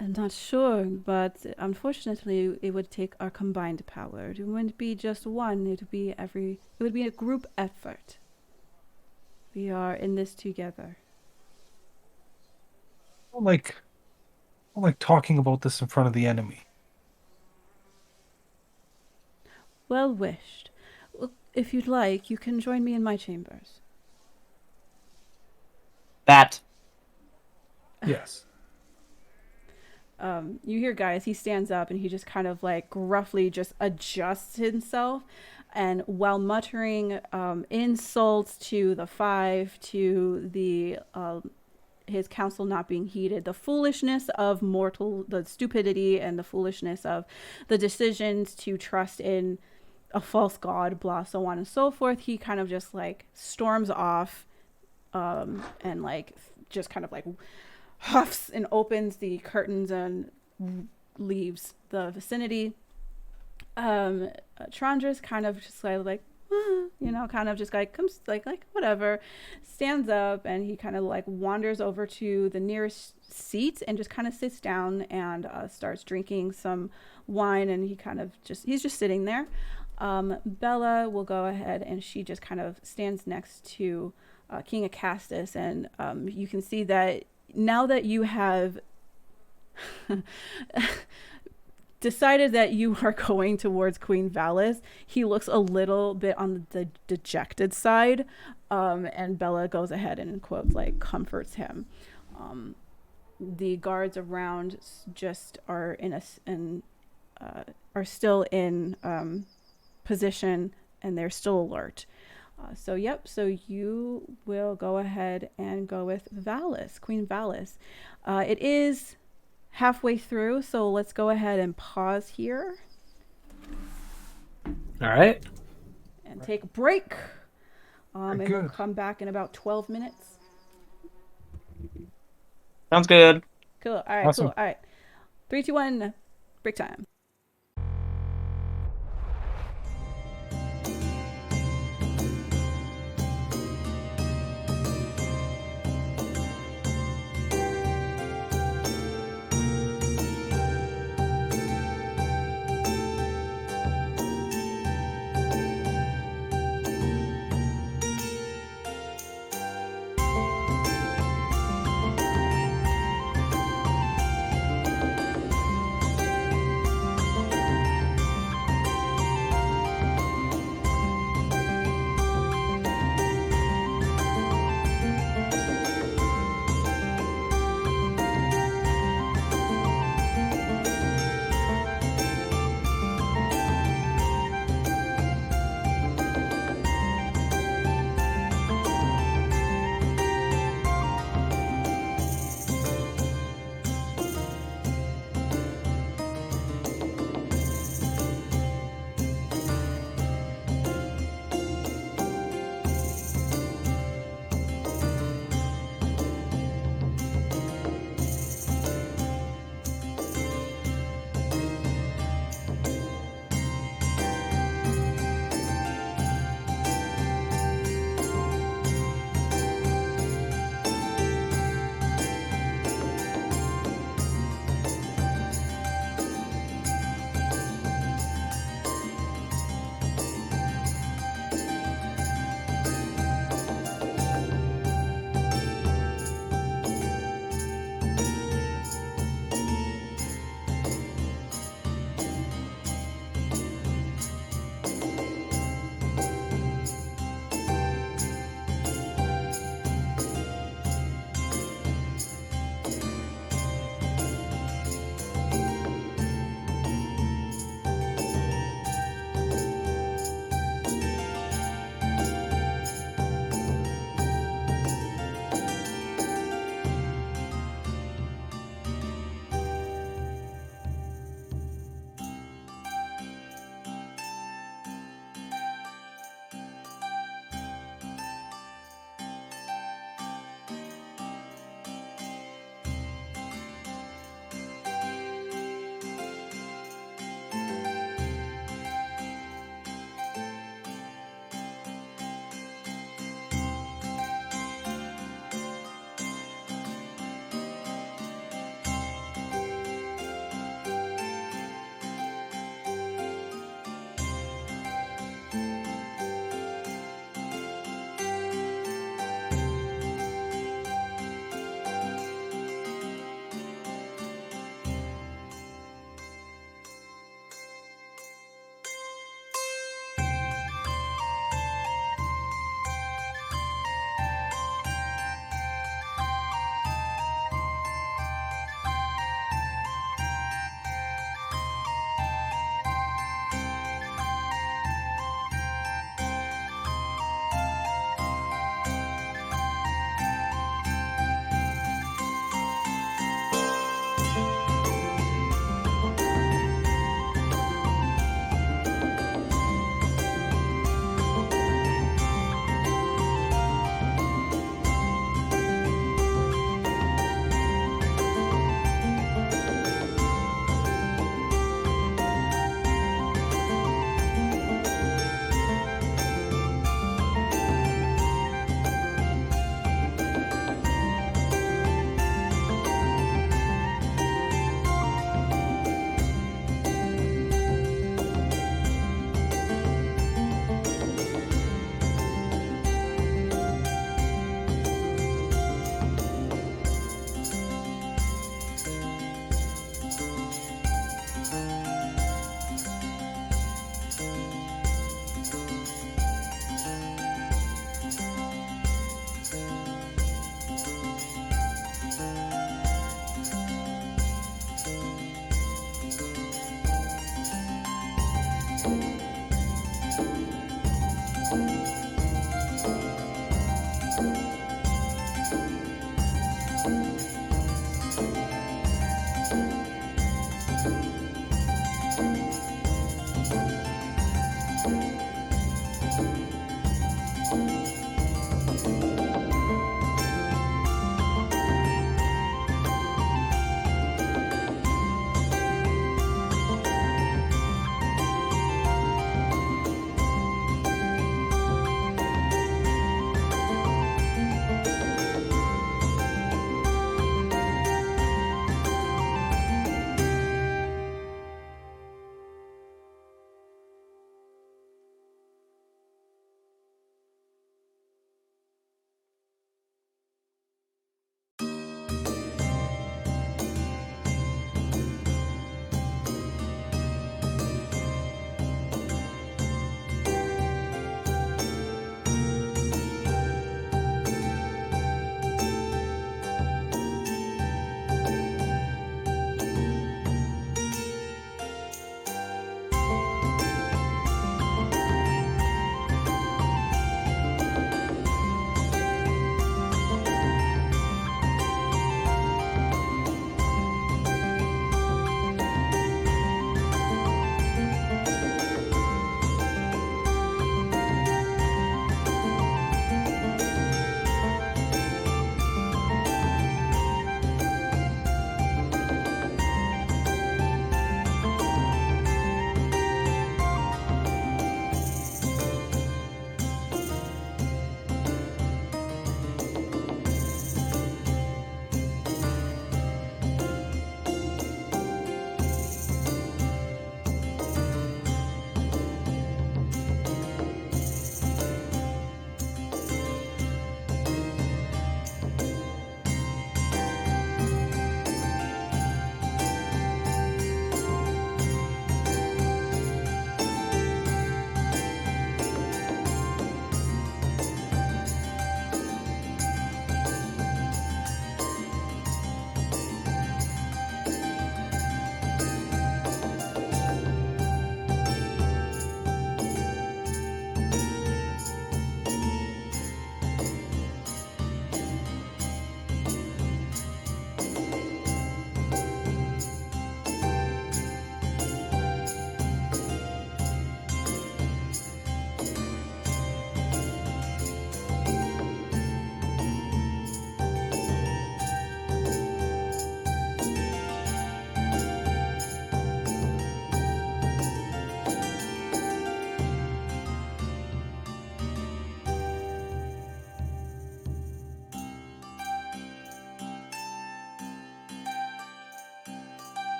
not sure, but unfortunately it would take our combined power. It wouldn't be just one, it would be a group effort. We are in this together. I don't like talking about this in front of the enemy. Well wished. Well, if you'd like, you can join me in my chambers. That. Yes. You hear guys, he stands up and he just kind of like gruffly just adjusts himself, and while muttering insults to the five, to the his counsel not being heeded, the foolishness of the stupidity and the foolishness of the decisions to trust in a false god, blah, so on and so forth, he kind of just like storms off, and like just kind of like huffs and opens the curtains and leaves the vicinity. Trandra's kind of just like kind of just like comes like whatever, stands up, and he kind of like wanders over to the nearest seat and just kind of sits down and starts drinking some wine, and he's just sitting there. Bella will go ahead and she just kind of stands next to King Acastus, and you can see that now that you have decided that you are going towards Queen Valis, he looks a little bit on the dejected side, and Bella goes ahead and quote like comforts him. The guards around just are are still in position, and they're still alert. So you will go ahead and go with Valis, Queen Valis. It is halfway through, so let's go ahead and pause here All right. and take a break. And Very we'll good. come back in about 12 minutes. Sounds good. Cool. All right, Awesome. cool. All right. 3, 2, 1, break time.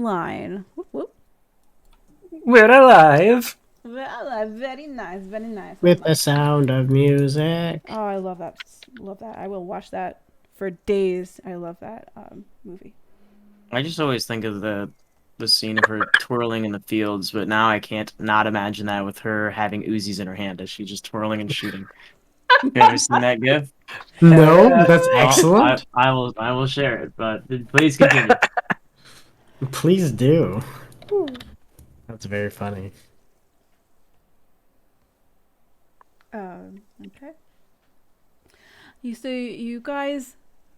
line. Whoop, whoop. We're alive. Well, very nice, very nice. With the sound of music. Oh, I love that. Love that. I will watch that for days. I love that movie. I just always think of the scene of her twirling in the fields, but now I can't not imagine that with her having Uzis in her hand as she's just twirling and shooting. You ever seen that GIF? No, but that's Well, excellent. I will share it, but please continue. Please do. That's very funny. Okay. You guys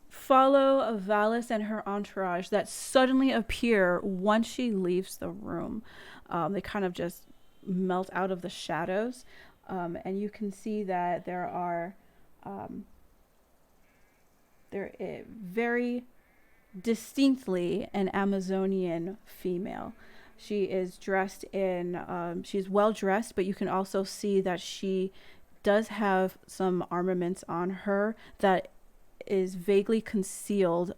follow Valis and her entourage that suddenly appear once she leaves the room. They kind of just melt out of the shadows, and you can see that there is very distinctly an Amazonian female. She is dressed in, she's well dressed, but you can also see that she does have some armaments on her that is vaguely concealed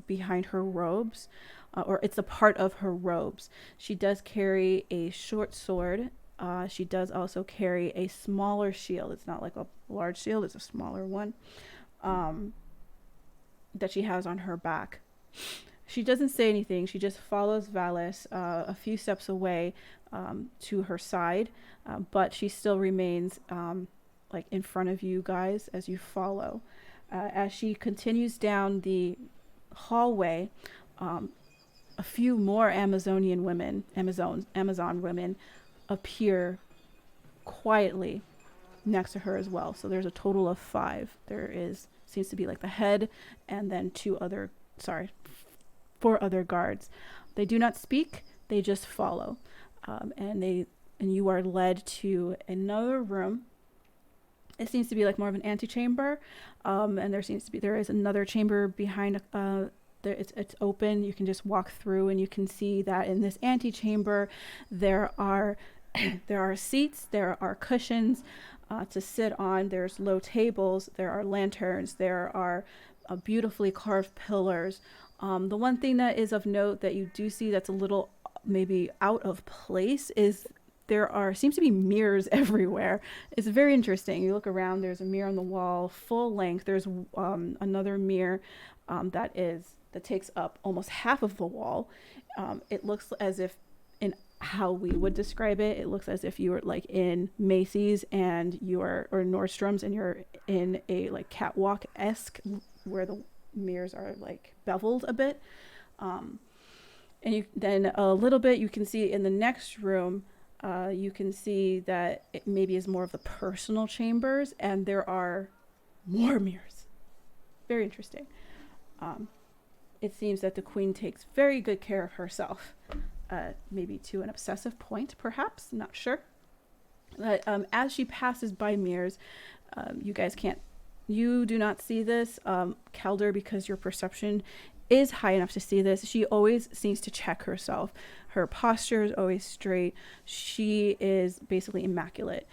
behind her robes, or it's a part of her robes. She does carry a short sword. She does also carry a smaller shield. It's not like a large shield, it's a smaller one that she has on her back. She doesn't say anything. She just follows Valis a few steps away to her side, but she still remains like in front of you guys as you follow. As she continues down the hallway, a few more Amazon women appear quietly next to her as well. So there's a total of 5. Seems to be like the head and then 4 other guards. They do not speak, they just follow. And you are led to another room. It seems to be like more of an antechamber, and there is another chamber behind. It's open. You can just walk through, and you can see that in this antechamber, there are seats, there are cushions to sit on. There's low tables. There are lanterns. There are beautifully carved pillars. The one thing that is of note that you do see that's a little maybe out of place is seems to be mirrors everywhere. It's very interesting. You look around, there's a mirror on the wall, full length. There's another mirror that takes up almost half of the wall. It looks as if, in how we would describe it, it looks as if you were like in Macy's or Nordstrom's, and you're in a like catwalk-esque where the mirrors are like beveled a bit. And then a little bit you can see in the next room. You can see that it maybe is more of the personal chambers, and there are more mirrors. Very interesting. It seems that the queen takes very good care of herself, maybe to an obsessive point, perhaps, not sure. But as she passes by mirrors, you do not see this. Kelder, because your perception is high enough to see this, she always seems to check herself. Her posture is always straight. She is basically immaculate.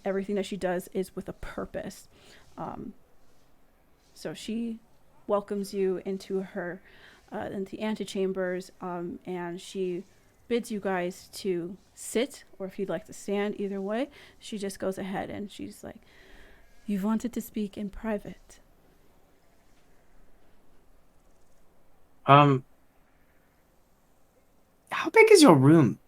Everything that she does is with a purpose. So she welcomes you into the antechambers, and she bids you guys to sit, or if you'd like to stand, either way. She just goes ahead and she's like, "You wanted to speak in private." How big is your room?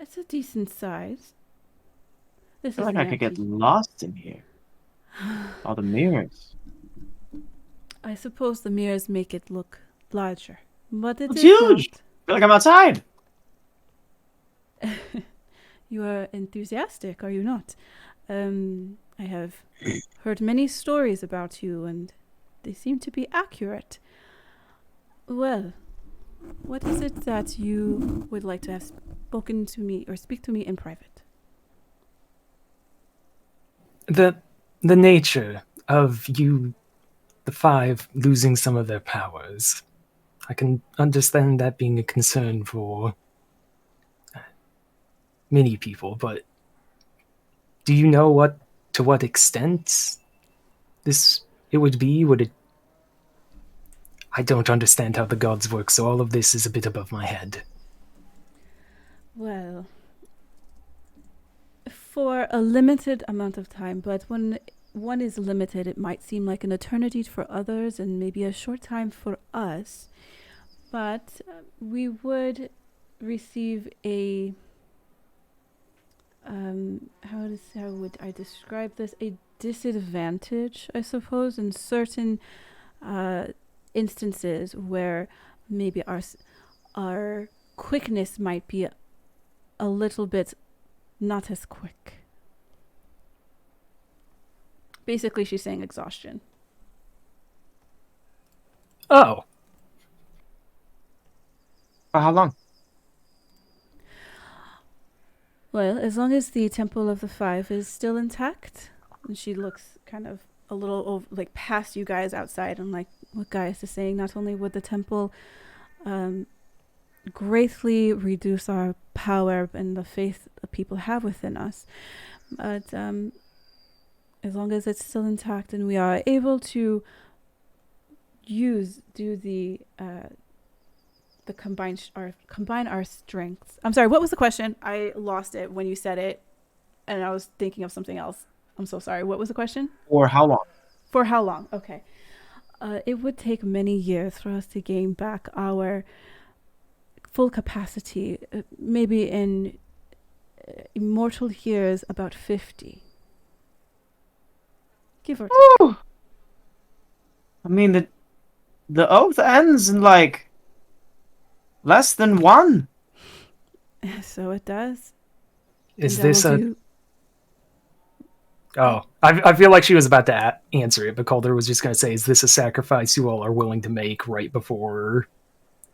It's a decent size. I This feel is like an I could get ante- lost in here. All the mirrors. I suppose the mirrors make it look larger, but It's huge. I feel like I'm outside. not. You are enthusiastic, are you not? I have heard many stories about you, and they seem to be accurate. Well, what is it that you would like to have spoken to me or speak to me in private? The nature of you, the 5, losing some of their powers. I can understand that being a concern for many people, but do you know to what extent it would be? I don't understand how the gods work, so all of this is a bit above my head. Well, for a limited amount of time, but when one is limited, it might seem like an eternity for others and maybe a short time for us. But we would receive a how would I describe this? A disadvantage, I suppose, in certain instances where maybe our quickness might be a little bit not as quick. Basically, she's saying exhaustion. Oh, For how long? Well, as long as the Temple of the Five is still intact, and she looks kind of a little like past you guys outside, and like what Gaius is saying. Not only would the temple greatly reduce our power and the faith that people have within us, but as long as it's still intact and we are able to do the combine our strengths. I'm sorry, what was the question? I lost it when you said it, and I was thinking of something else. I'm so sorry. What was the question? Or how long? For how long? Okay. It would take many years for us to gain back our full capacity. Maybe in immortal years, about 50. Give or take. Ooh. I mean, the oath ends in like less than one. So it does. is And I this will a... do- Oh, I feel like she was about to answer it, but Calder was just going to say, is this a sacrifice you all are willing to make right before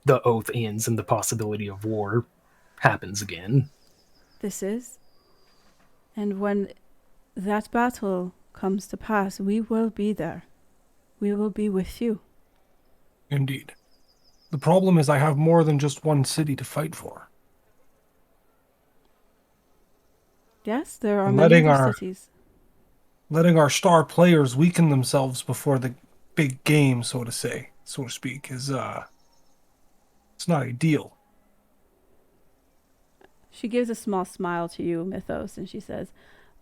the oath ends and the possibility of war happens again? This is. And when that battle comes to pass, we will be there. We will be with you. Indeed. The problem is I have more than just one city to fight for. Yes, there are And many other cities. letting our star players weaken themselves before the big game, so to speak, is it's not ideal. She gives a small smile to you, Mythos, and she says,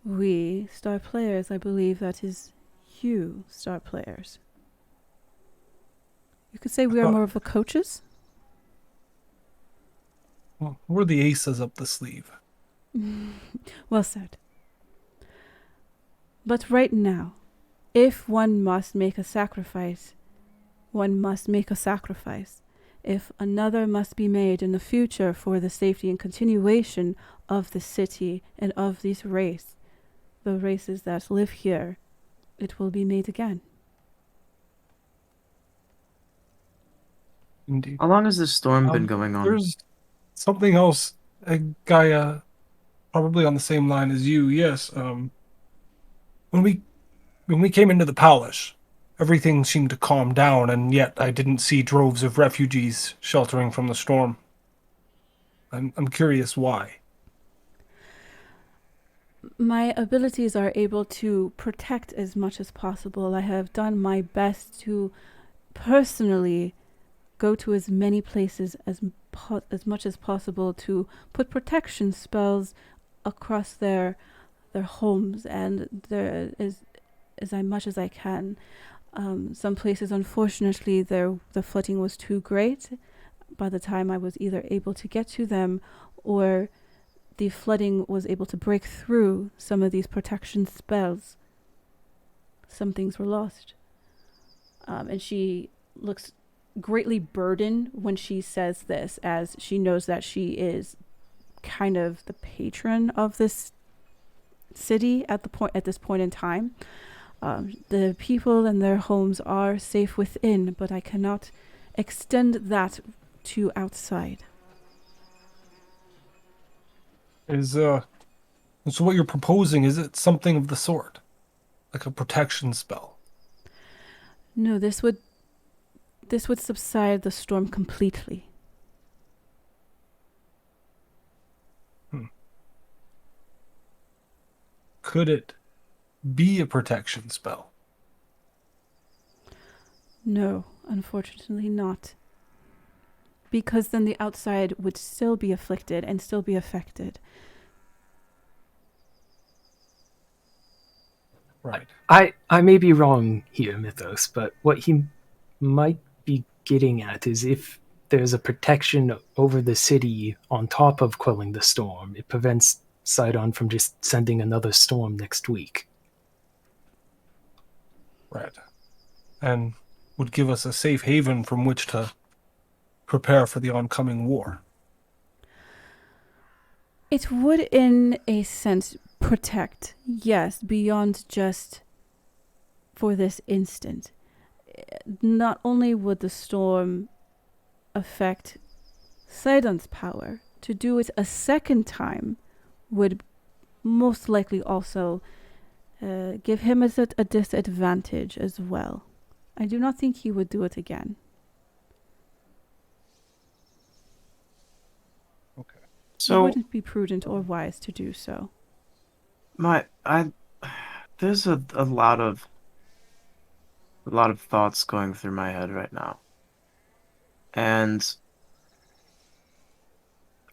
"We, star players, I believe that is you, star players. You could say we are more of the coaches." Well, we're the aces up the sleeve. Well said. But right now, if one must make a sacrifice, one must make a sacrifice. If another must be made in the future for the safety and continuation of the city and of this race, the races that live here, it will be made again. Indeed. How long has this storm been going on? There's something else, Gaia, probably on the same line as you. Yes. When we came into the palace, everything seemed to calm down, and yet I didn't see droves of refugees sheltering from the storm. I'm curious why. My abilities are able to protect as much as possible. I have done my best to personally go to as many places as much as possible to put protection spells across their homes and as much as I can. Some places, unfortunately, the flooding was too great by the time I was either able to get to them, or the flooding was able to break through some of these protection spells. Some things were lost. And she looks greatly burdened when she says this, as she knows that she is kind of the patron of this city at this point in time. The people and their homes are safe within, but I cannot extend that to outside. So what you're proposing, is it something of the sort? Like a protection spell? No, this would subside the storm completely. Could it be a protection spell? No, unfortunately not. Because then the outside would still be afflicted and still be affected. Right. I may be wrong here, Mythos, but what he might be getting at is if there's a protection over the city on top of quelling the storm, it prevents Sidon from just sending another storm next week. Right. And would give us a safe haven from which to prepare for the oncoming war. It would, in a sense, protect, yes, beyond just for this instant. Not only would the storm affect Sidon's power, to do it a second time would most likely also give him a disadvantage as well. I do not think he would do it again. Okay. It So wouldn't be prudent or wise to do so. there's a lot of thoughts going through my head right now. And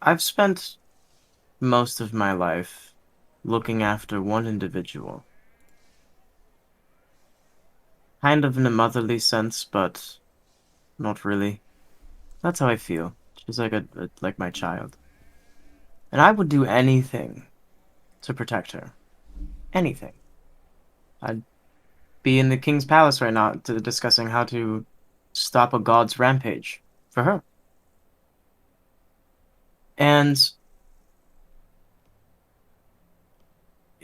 I've spent most of my life looking after one individual. Kind of in a motherly sense, but not really. That's how I feel. She's like my child. And I would do anything to protect her. Anything. I'd be in the king's palace right now discussing how to stop a god's rampage for her. And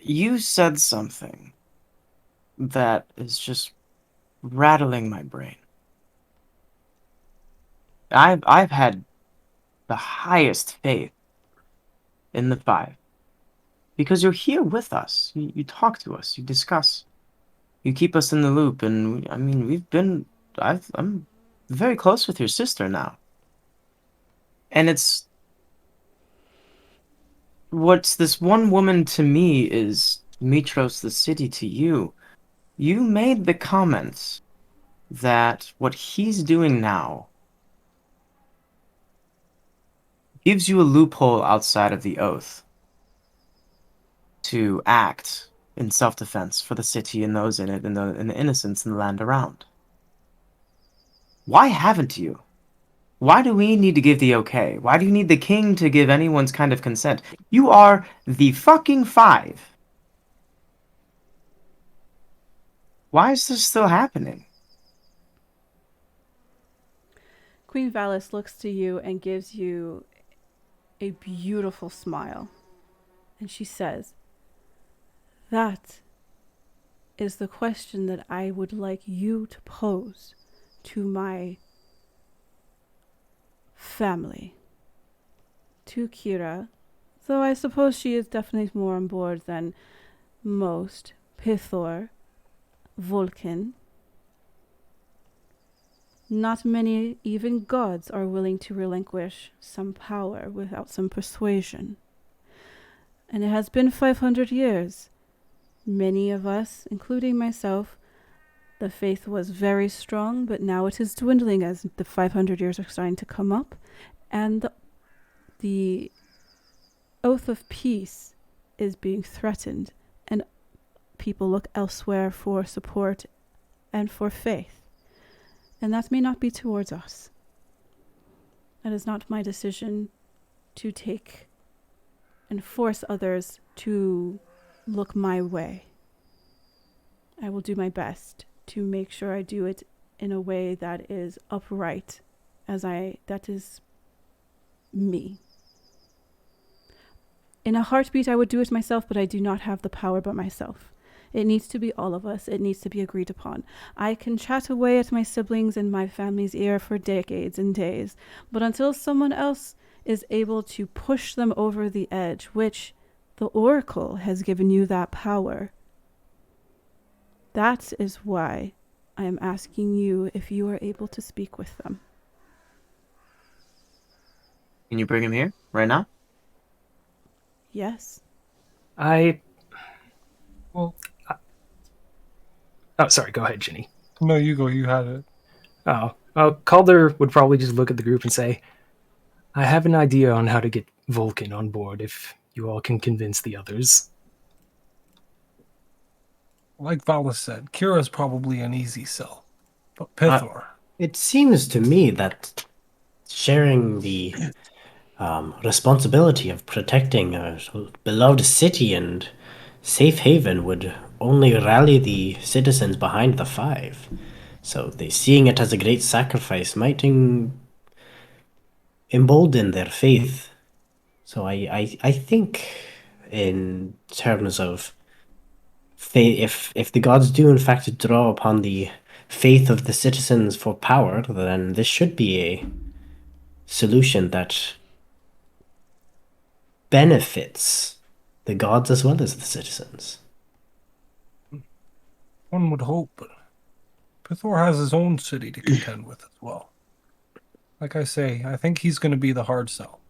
you said something that is just rattling my brain. I've had the highest faith in the five because you're here with us. You talk to us. You discuss. You keep us in the loop, and I mean I'm very close with your sister now, and it's what's this one woman to me is Mitros the city to you. You made the comment that what he's doing now gives you a loophole outside of the oath to act in self-defense for the city and those in it and the innocents in the land around. Why haven't you? Why do we need to give the okay? Why do you need the king to give anyone's kind of consent? You are the fucking five. Why is this still happening? Queen Valis looks to you and gives you a beautiful smile. And she says, "That is the question that I would like you to pose to my family. To Kira, though I suppose she is definitely more on board than most. Pithor, Vulcan. Not many, even gods, are willing to relinquish some power without some persuasion. And it has been 500 years. Many of us, including myself, the faith was very strong, but now it is dwindling as the 500 years are starting to come up. And the oath of peace is being threatened, and people look elsewhere for support and for faith. And that may not be towards us. That is not my decision to take and force others to look my way. I will do my best to make sure I do it in a way that is upright, that is me. In a heartbeat, I would do it myself, but I do not have the power by myself. It needs to be all of us. It needs to be agreed upon. I can chat away at my siblings and my family's ear for decades and days, but until someone else is able to push them over the edge, which the Oracle has given you that power, that is why I am asking you if you are able to speak with them. Can you bring him here right now? Yes. Well, Oh, sorry. Go ahead, Ginny. no, you go. You had it. Calder would probably just look at the group and say, I have an idea on how to get Vulcan on board if you all can convince the others. Like Valis said, Kira's probably an easy sell. But Pithor, It seems to me that sharing the responsibility of protecting a beloved city and safe haven would only rally the citizens behind the five. So they seeing it as a great sacrifice might embolden their faith. So I think in terms of faith, if the gods do in fact draw upon the faith of the citizens for power, then this should be a solution that benefits the gods as well as the citizens. one would hope, but Pithor has his own city to contend with as well. Like I say, I think he's going to be the hard sell.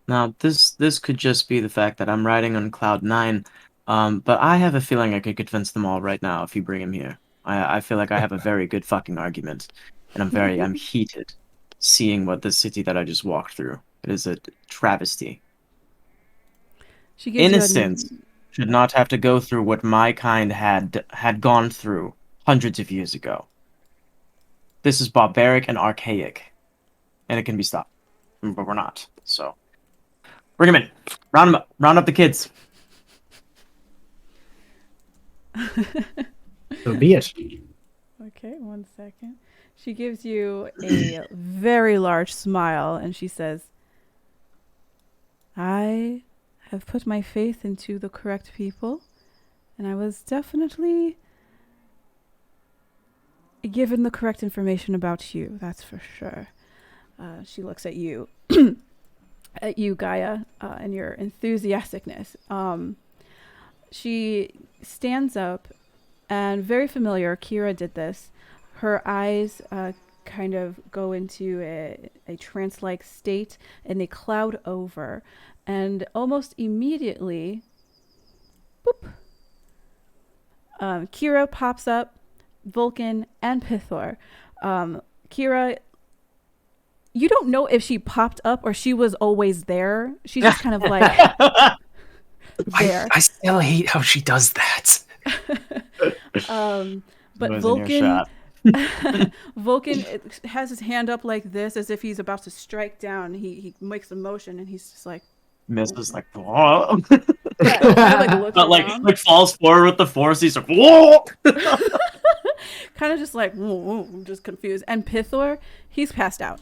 Now, this could just be the fact that I'm riding on cloud 9, but I have a feeling I could convince them all right now if you bring him here. I feel like I have a very good fucking argument, and I'm heated seeing what the city that I just walked through. It is a travesty. She gives Innocents should not have to go through what my kind had gone through hundreds of years ago. This is barbaric and archaic, and it can be stopped, but we're not. So. Bring him in. Round him up. Round up the kids. So be it. Okay, 1 second. She gives you a very large smile and she says, I have put my faith into the correct people, and I was definitely given the correct information about you, that's for sure. She looks at you. At you, Gaia, and your enthusiasticness. She stands up, and very familiar, Kira did this. Her eyes kind of go into a trance-like state, and they cloud over. And almost immediately, boop, Kira pops up, Vulcan, and Pithor. Kira, you don't know if she popped up or she was always there. She's just kind of like there. I still hate how she does that. But Was in your Vulcan, shot. Vulcan has his hand up like this, as if he's about to strike down. He makes a motion, and he's just like Misses like whoa. yeah, kind of like looks But around, like falls forward with the force. He's like whoa. kind of just like whoa, just confused. And Pithor, he's passed out.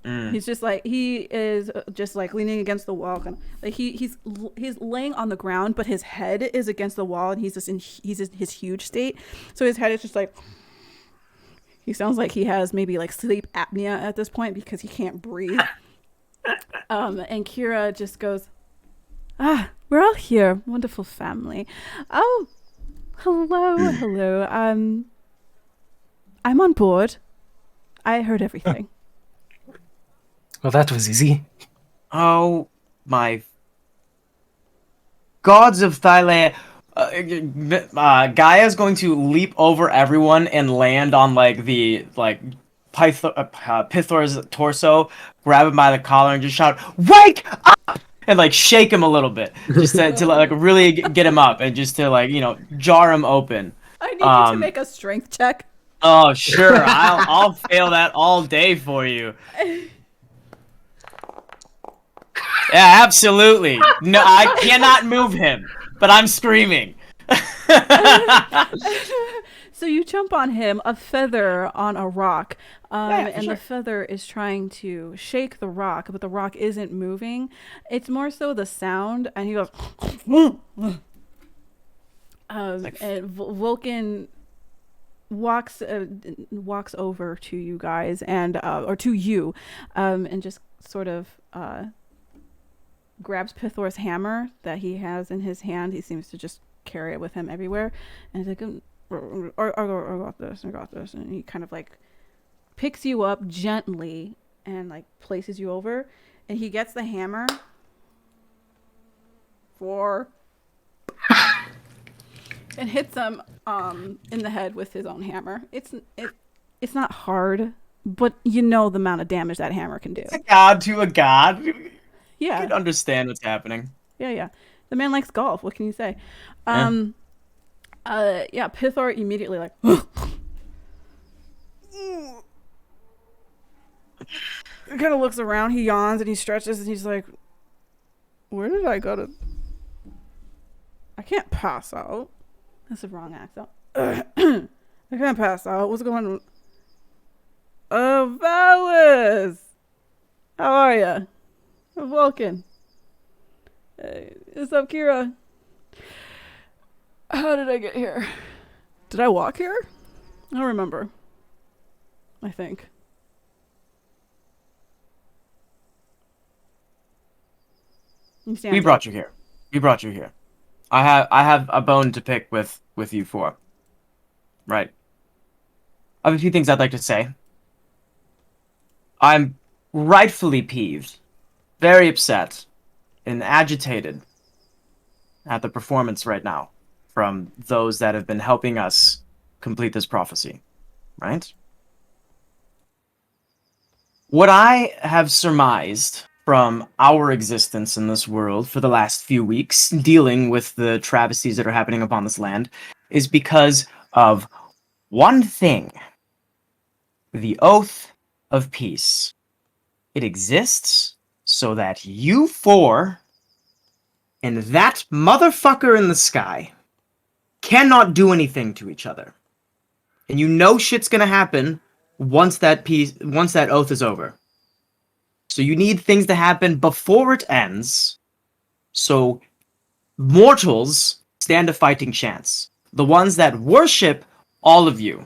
He's just like, he is just like leaning against the wall, kind of like he's laying on the ground, but his head is against the wall, and he's just in his huge state. So his head is just like, he sounds like he has maybe like sleep apnea at this point because he can't breathe. And Kira just goes, we're all here, wonderful family. Oh, hello. I'm on board. I heard everything. Well, that was easy. Oh my gods of Thailand. Gaia's going to leap over everyone and land on like the Pithor's torso, grab him by the collar and just shout, "Wake up!" and like shake him a little bit, just to like really get him up and just to like, you know, jar him open. I need you to make a strength check. Oh sure, I'll fail that all day for you. Yeah, absolutely. No, I cannot move him, but I'm screaming. So you jump on him, a feather on a rock, and sure. the feather is trying to shake the rock, but the rock isn't moving. It's more so the sound, and he goes, and Vulcan walks over to you guys and or to you, and just sort of grabs Pithor's hammer that he has in his hand. He seems to just carry it with him everywhere, and he's like, I got this, and he kind of like picks you up gently and like places you over, and he gets the hammer and hits him in the head with his own hammer. It's not hard, but you know the amount of damage that hammer can do. It's a god to a god. You Yeah. can understand what's happening. Yeah. The man likes golf. What can you say? Yeah, Pithor immediately like he kind of looks around, he yawns and he stretches and he's like, where did I go to? I can't pass out. That's the wrong accent. I can't pass out. What's going on? Valis! How are ya? Vulcan. Hey, what's up, Kira? How did I get here? Did I walk here? I don't remember. I think. We brought you here. I have a bone to pick with you four. Right. I have a few things I'd like to say. I'm rightfully peeved, very upset, and agitated at the performance right now from those that have been helping us complete this prophecy. Right? What I have surmised from our existence in this world for the last few weeks, dealing with the travesties that are happening upon this land, is because of one thing. The Oath of Peace. It exists so that you four and that motherfucker in the sky cannot do anything to each other. And you know shit's gonna happen once that oath is over. So you need things to happen before it ends, so mortals stand a fighting chance. The ones that worship all of you.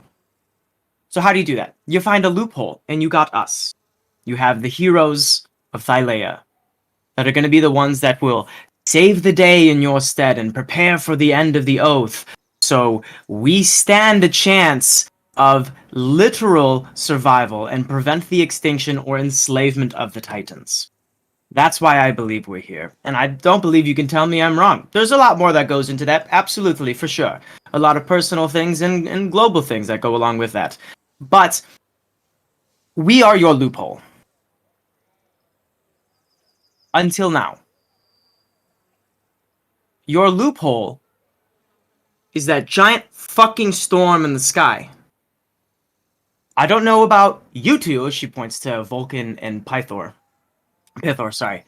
So how do you do that? You find a loophole, and you got us. You have the heroes of Thylea that are going to be the ones that will save the day in your stead and prepare for the end of the oath. So we stand a chance of literal survival and prevent the extinction or enslavement of the Titans. That's why I believe we're here. And I don't believe you can tell me I'm wrong. There's a lot more that goes into that, absolutely, for sure. A lot of personal things and global things that go along with that. But we are your loophole. Until now. Your loophole is that giant fucking storm in the sky. I don't know about you two, she points to Vulcan and Pithor, sorry.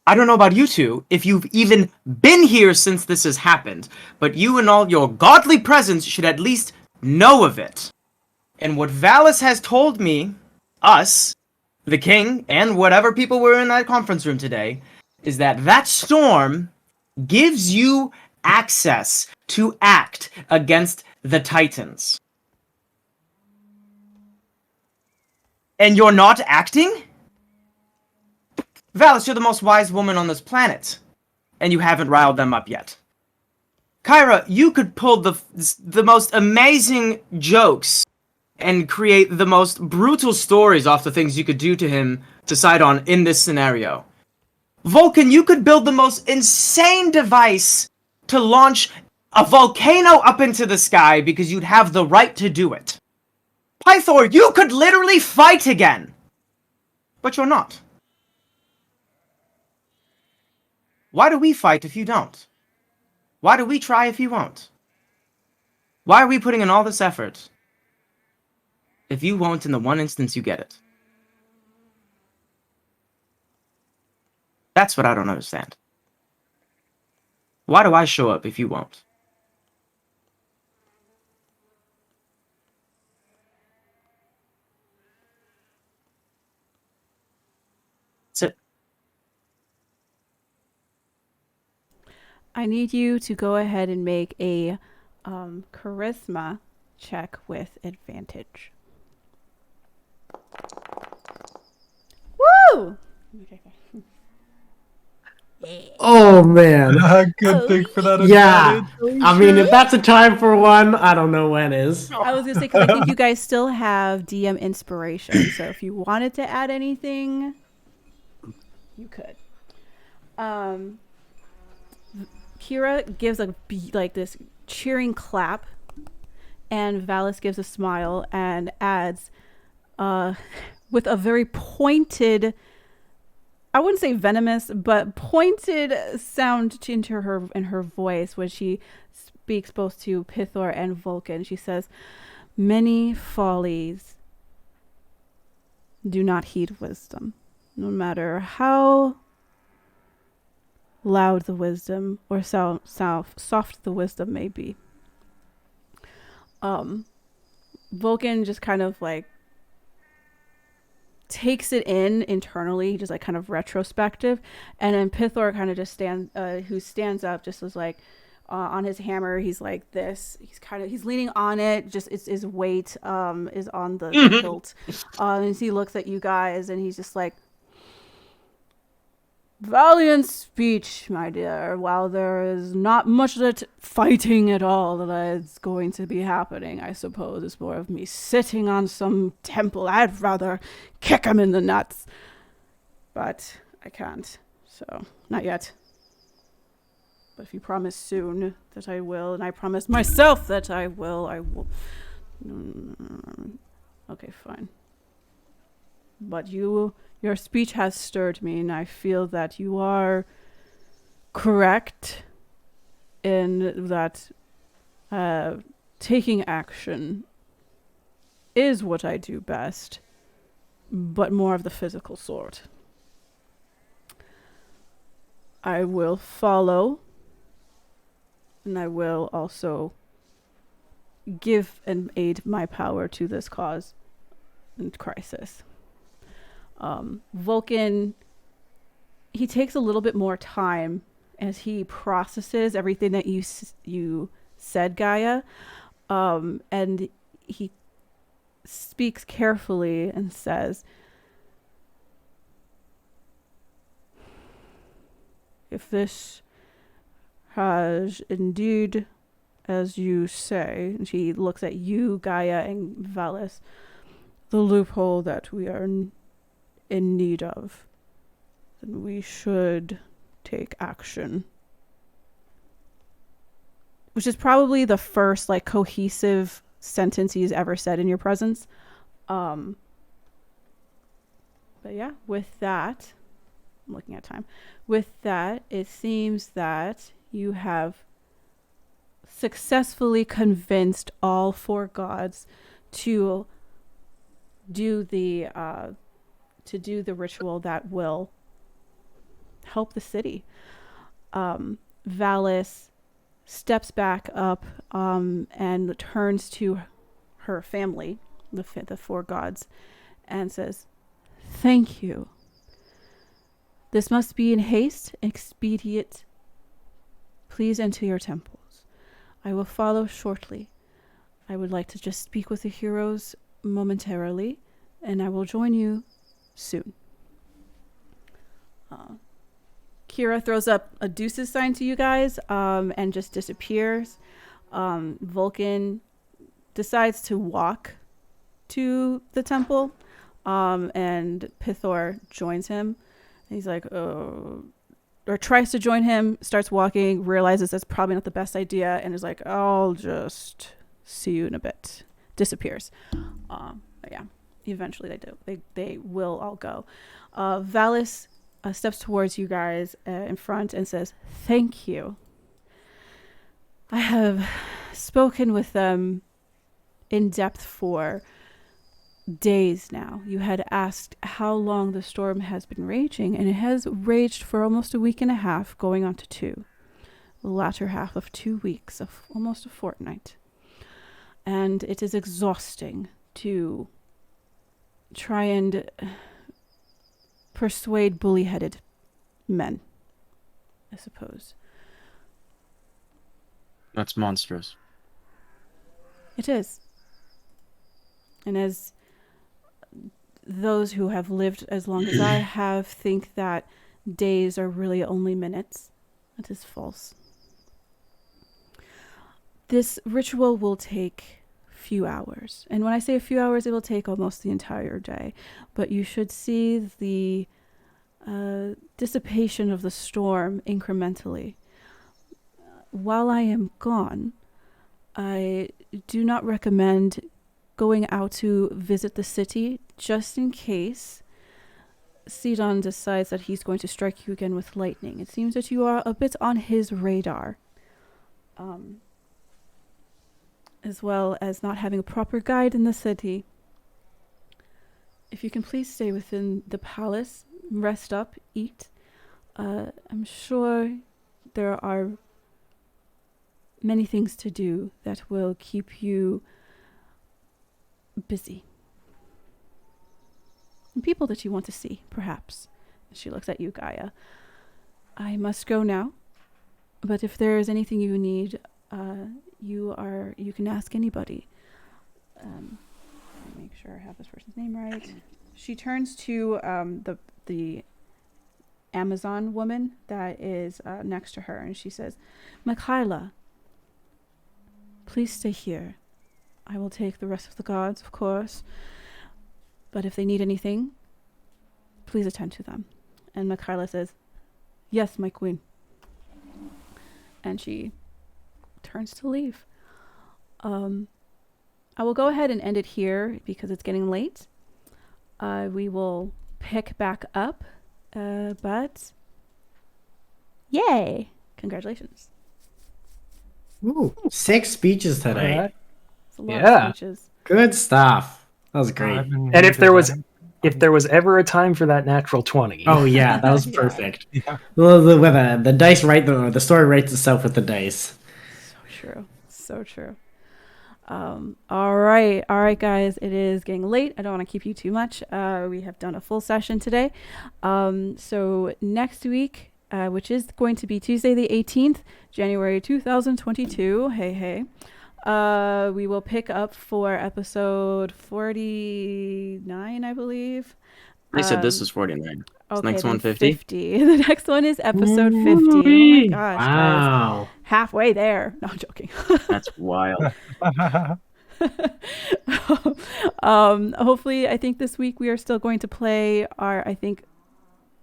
I don't know about you two, if you've even been here since this has happened, but you and all your godly presence should at least know of it. And what Valis has told me, us, the king, and whatever people were in that conference room today, is that that storm gives you access to act against the Titans. And you're not acting? Valis, you're the most wise woman on this planet. And you haven't riled them up yet. Kyra, you could pull the most amazing jokes and create the most brutal stories off the things you could do to him to side on in this scenario. Vulcan, you could build the most insane device to launch a volcano up into the sky because you'd have the right to do it. Pythor, you could literally fight again! But you're not. Why do we fight if you don't? Why do we try if you won't? Why are we putting in all this effort if you won't in the one instance you get it? That's what I don't understand. Why do I show up if you won't? That's it. I need you to go ahead and make a charisma check with advantage. Woo! Okay. Oh man. Good thing for that Yeah. advantage. I mean, if that's a time for one, I don't know when is. I was gonna say, because I think you guys still have DM inspiration, so if you wanted to add anything, you could. Kira gives like this cheering clap, and Valis gives a smile and adds, with a very pointed, I wouldn't say venomous, but pointed sound into her voice when she speaks both to Pithor and Vulcan. She says, "Many follies do not heed wisdom, no matter how loud the wisdom or soft the wisdom may be." Vulcan just kind of like takes it in internally, just like kind of retrospective, and then Pithor kind of just stands up, just as like on his hammer. He's like this. He's leaning on it. Just his weight is on the hilt. And he looks at you guys, and he's just like, "Valiant speech, my dear. While there is not much that fighting at all that is going to be happening, I suppose it's more of me sitting on some temple. I'd rather kick him in the nuts. But I can't. So, not yet. But if you promise soon that I will, and I promise myself that I will, I will." Okay, fine. But your speech has stirred me, and I feel that you are correct in that taking action is what I do best, but more of the physical sort. I will follow, and I will also give and aid my power to this cause and crisis. Vulcan, he takes a little bit more time as he processes everything that you said, Gaia, and he speaks carefully and says, "If this has indeed, as you say," and she looks at you, Gaia, and Valis, "the loophole that we are in need of, then we should take action." Which is probably the first like cohesive sentence he's ever said in your presence. But yeah, with that, I'm looking at time. With that, it seems that you have successfully convinced all four gods to do the ritual that will help the city. Valis steps back up and turns to her family, the four gods, and says, "Thank you. This must be in haste, expedient. Please enter your temples. I will follow shortly. I would like to just speak with the heroes momentarily, and I will join you soon." Kira throws up a deuces sign to you guys and just disappears. Vulcan decides to walk to the temple, and Pithor joins him. He's like, or tries to join him, starts walking, realizes that's probably not the best idea, and is like, "I'll just see you in a bit." Disappears. But yeah, eventually they will all go. Valis steps towards you guys in front and says, "Thank you. I have spoken with them in depth for days now. You had asked how long the storm has been raging, and it has raged for almost a week and a half, going on to 2. The latter half of 2 weeks, of almost a fortnight. And it is exhausting to try and persuade bully-headed men, I suppose." That's monstrous. It is. And as those who have lived as long as I have think that days are really only minutes, that is false. This ritual will take few hours. And when I say a few hours, it will take almost the entire day. But you should see the dissipation of the storm incrementally. While I am gone, I do not recommend going out to visit the city just in case Sidon decides that he's going to strike you again with lightning. It seems that you are a bit on his radar. As well as not having a proper guide in the city. If you can please stay within the palace, rest up, eat. I'm sure there are many things to do that will keep you busy. And people that you want to see, perhaps. She looks at you, Gaia. I must go now, but if there is anything you need, you can ask anybody. Let me make sure I have this person's name right. She turns to the Amazon woman that is next to her, and she says, "Michaela, please stay here. I will take the rest of the guards, of course, but if they need anything, please attend to them." And Michaela says, "Yes, my queen." And she turns to leave. I will go ahead and end it here because it's getting late. We will pick back up, but yay! Congratulations. Ooh, 6 speeches today. It's a lot of speeches. Good stuff. That was great. And if there was ever a time for that natural 20. Oh yeah, that was Yeah. perfect. Well, the dice the story writes itself with the dice. So true. All right, guys. It is getting late. I don't want to keep you too much. We have done a full session today. So next week, which is going to be Tuesday the 18th, January 2022. Hey. We will pick up for episode 49, I believe. I said this was 49. Okay, next then one 50? 50. The next one is episode 50. Oh my gosh, guys. Wow. Halfway there. No, I'm joking. That's wild. Hopefully, I think this week we are still going to play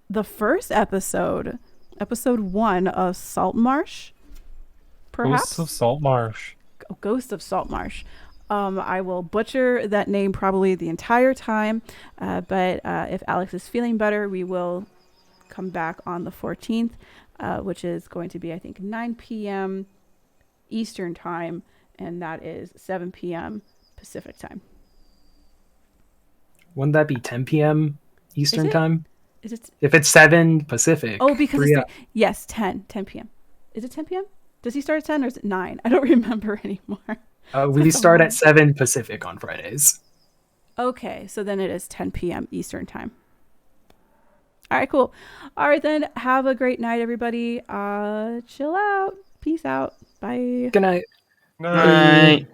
the first episode 1 of Saltmarsh. Perhaps Ghosts of Saltmarsh. Ghost of Saltmarsh. I will butcher that name probably the entire time, but if Alex is feeling better, we will come back on the 14th, which is going to be, I think, 9 p.m. Eastern time, and that is 7 p.m. Pacific time. Wouldn't that be 10 p.m. Eastern it? time? Is it? If it's 7 Pacific. Oh, because 3 it's yes, 10 p.m. Is it 10 p.m.? Does he start at 10 or is it 9? I don't remember anymore. We start at 7 Pacific on Fridays. Okay, so then it is 10 p.m. Eastern time. All right, cool. All right, then. Have a great night, everybody. Chill out. Peace out. Bye. Good night. No. Bye.